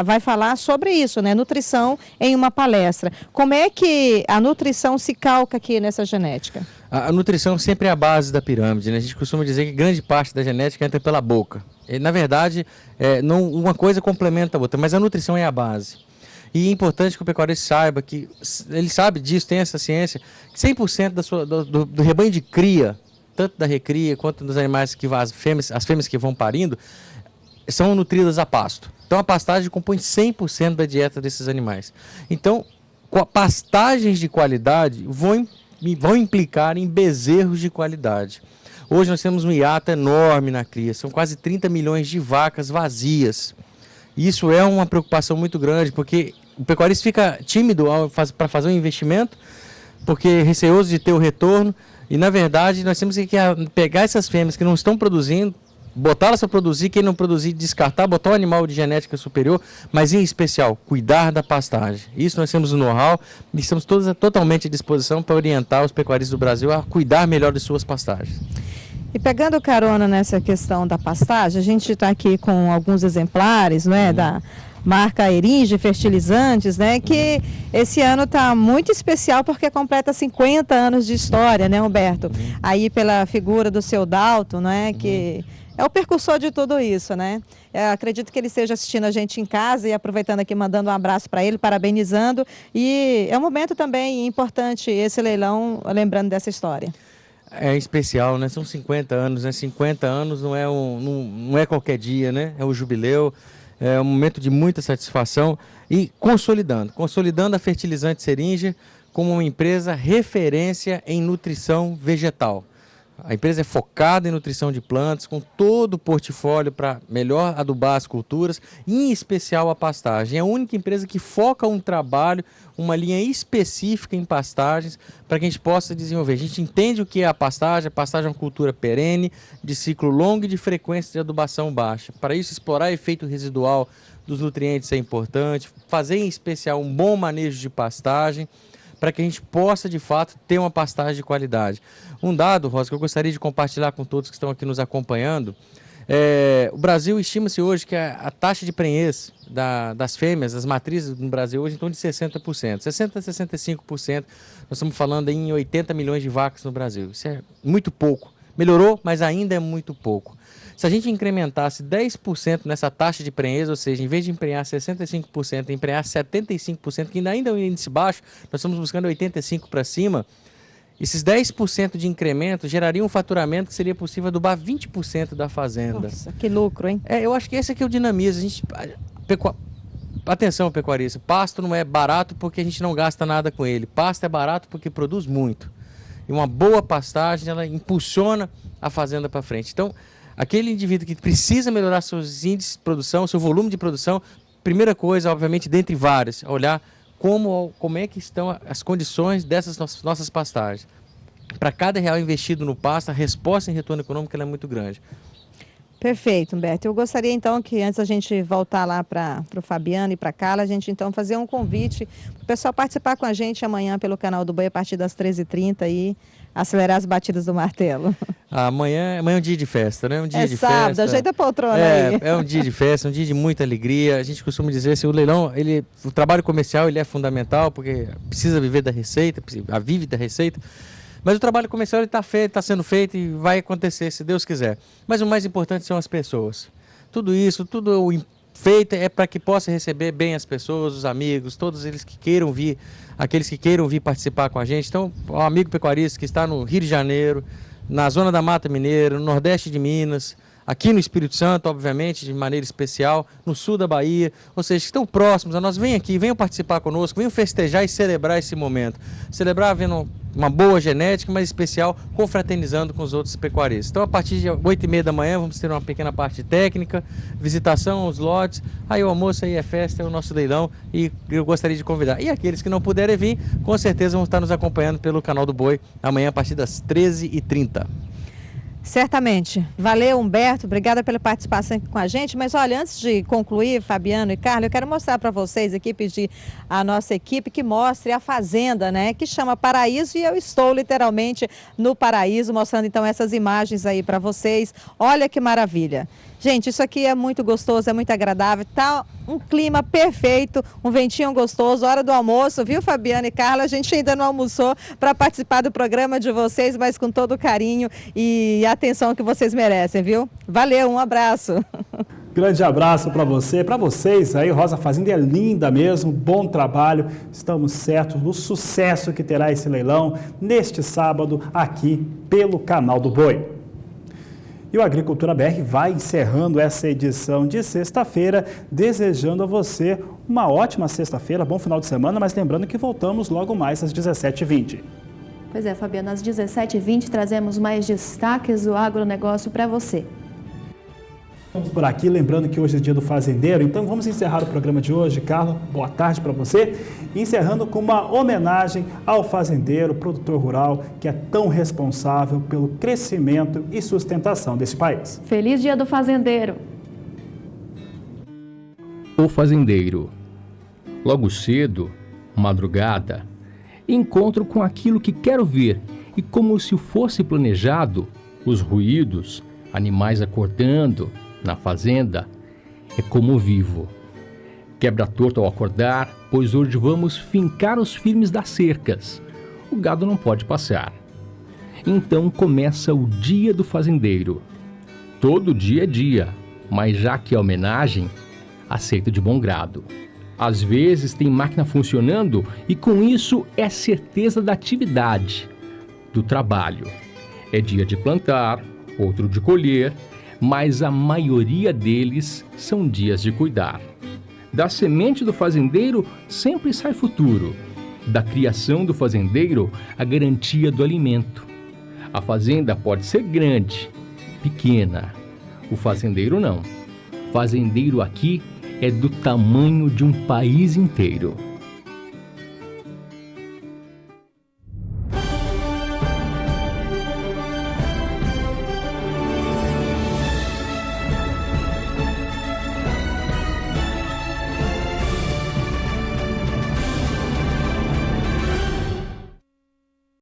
vai falar sobre isso, né, nutrição em uma palestra. Como é que a nutrição se calca aqui nessa genética? A nutrição sempre é a base da pirâmide, né? A gente costuma dizer que grande parte da genética entra pela boca. E, na verdade, uma coisa complementa a outra, mas a nutrição é a base. E é importante que o pecuarista saiba que, ele sabe disso, tem essa ciência, que 100% do rebanho de cria, tanto da recria quanto dos animais que as fêmeas que vão parindo, são nutridas a pasto. Então a pastagem compõe 100% da dieta desses animais. Então, pastagens de qualidade vão implicar em bezerros de qualidade. Hoje nós temos um hiato enorme na cria, são quase 30 milhões de vacas vazias. Isso é uma preocupação muito grande, porque o pecuarista fica tímido para fazer um investimento, porque é receoso de ter o retorno, e na verdade nós temos que pegar essas fêmeas que não estão produzindo, botá-las para produzir, quem não produzir, descartar, botar um animal de genética superior, mas em especial, cuidar da pastagem. Isso nós temos o know-how e estamos totalmente à disposição para orientar os pecuaristas do Brasil a cuidar melhor de suas pastagens. E pegando carona nessa questão da pastagem, a gente está aqui com alguns exemplares, né, da marca Eringe Fertilizantes, né, que esse ano está muito especial porque completa 50 anos de história, né, Humberto? Aí pela figura do seu Dalton, né, que é o precursor de tudo isso, né? Acredito que ele esteja assistindo a gente em casa e aproveitando aqui, mandando um abraço para ele, parabenizando. E é um momento também importante esse leilão, lembrando dessa história. É especial, né? São 50 anos, né? 50 anos não é qualquer dia, né? É o jubileu, é um momento de muita satisfação e consolidando a Fertilizantes Eringe como uma empresa referência em nutrição vegetal. A empresa é focada em nutrição de plantas, com todo o portfólio para melhor adubar as culturas, em especial a pastagem. É a única empresa que foca um trabalho, uma linha específica em pastagens, para que a gente possa desenvolver. A gente entende o que é a pastagem é uma cultura perene, de ciclo longo e de frequência de adubação baixa. Para isso, explorar o efeito residual dos nutrientes é importante, fazer em especial um bom manejo de pastagem, para que a gente possa, de fato, ter uma pastagem de qualidade. Um dado, Rosa, que eu gostaria de compartilhar com todos que estão aqui nos acompanhando, o Brasil estima-se hoje que a taxa de prenhez das fêmeas, das matrizes no Brasil hoje, é em torno de 60%. 60% a 65%, nós estamos falando em 80 milhões de vacas no Brasil. Isso é muito pouco. Melhorou, mas ainda é muito pouco. Se a gente incrementasse 10% nessa taxa de prenhez, ou seja, em vez de emprenhar 65%, emprenhar 75%, que ainda é um índice baixo, nós estamos buscando 85% para cima, esses 10% de incremento gerariam um faturamento que seria possível adubar 20% da fazenda. Nossa, que lucro, hein? Eu acho que esse aqui é o dinamismo. Atenção, pecuarista, pasto não é barato porque a gente não gasta nada com ele. Pasto é barato porque produz muito. E uma boa pastagem, ela impulsiona a fazenda para frente. Então, aquele indivíduo que precisa melhorar seus índices de produção, seu volume de produção, primeira coisa, obviamente, dentre várias, olhar como é que estão as condições dessas nossas pastagens. Para cada real investido no pasto, a resposta em retorno econômico ela é muito grande. Perfeito, Humberto. Eu gostaria então que antes a gente voltar lá para o Fabiano e para a Carla, a gente então fazer um convite para o pessoal participar com a gente amanhã pelo canal do Boi a partir das 13h30 e acelerar as batidas do martelo. Amanhã é um dia de festa, né? Um dia de sábado, festa. ajeita a poltrona aí. É um dia de festa, um dia de muita alegria. A gente costuma dizer assim, o leilão, o trabalho comercial ele é fundamental porque precisa viver da receita, vive da receita. Mas o trabalho comercial está sendo feito e vai acontecer, se Deus quiser. Mas o mais importante são as pessoas. Tudo feito é para que possa receber bem as pessoas, os amigos, todos eles que queiram vir, aqueles que queiram vir participar com a gente. Então, o amigo pecuarista que está no Rio de Janeiro, na zona da Mata Mineira, no Nordeste de Minas, aqui no Espírito Santo, obviamente, de maneira especial, no sul da Bahia, ou seja, que estão próximos a nós, venham aqui, venham participar conosco, venham festejar e celebrar esse momento. Celebrar vendo uma boa genética, mas especial, confraternizando com os outros pecuaristas. Então, a partir de 8h30 da manhã, vamos ter uma pequena parte técnica, visitação aos lotes, aí o almoço, aí é festa, é o nosso leilão, e eu gostaria de convidar. E aqueles que não puderem vir, com certeza vão estar nos acompanhando pelo canal do Boi, amanhã a partir das 13h30. Certamente. Valeu, Humberto. Obrigada pela participação aqui com a gente. Mas olha, antes de concluir, Fabiano e Carla, eu quero mostrar para vocês aqui, pedir à nossa equipe que mostre a fazenda, né? Que chama Paraíso, e eu estou literalmente no Paraíso, mostrando então essas imagens aí para vocês. Olha que maravilha. Gente, isso aqui é muito gostoso, é muito agradável, tá um clima perfeito, um ventinho gostoso, hora do almoço, viu, Fabiana e Carla? A gente ainda não almoçou para participar do programa de vocês, mas com todo o carinho e atenção que vocês merecem, viu? Valeu, um abraço. Grande abraço para você, para vocês aí, Rosa Fazenda é linda mesmo, bom trabalho, estamos certos do sucesso que terá esse leilão neste sábado aqui pelo Canal do Boi. E o Agricultura BR vai encerrando essa edição de sexta-feira, desejando a você uma ótima sexta-feira, bom final de semana, mas lembrando que voltamos logo mais às 17h20. Pois é, Fabiana, às 17h20 trazemos mais destaques do agronegócio para você. Vamos por aqui, lembrando que hoje é dia do fazendeiro, então vamos encerrar o programa de hoje. Carla, boa tarde para você. Encerrando com uma homenagem ao fazendeiro, produtor rural, que é tão responsável pelo crescimento e sustentação desse país. Feliz dia do fazendeiro! O fazendeiro. Logo cedo, madrugada, encontro com aquilo que quero ver e, como se fosse planejado, os ruídos, animais acordando na fazenda, é como vivo. Quebra torto ao acordar, pois hoje vamos fincar os firmes das cercas. O gado não pode passar. Então começa o dia do fazendeiro. Todo dia é dia, mas já que é homenagem, aceito de bom grado. Às vezes tem máquina funcionando e com isso é certeza da atividade, do trabalho. É dia de plantar, outro de colher, mas a maioria deles são dias de cuidar. Da semente do fazendeiro sempre sai futuro. Da criação do fazendeiro, a garantia do alimento. A fazenda pode ser grande, pequena. O fazendeiro não. Fazendeiro aqui é do tamanho de um país inteiro.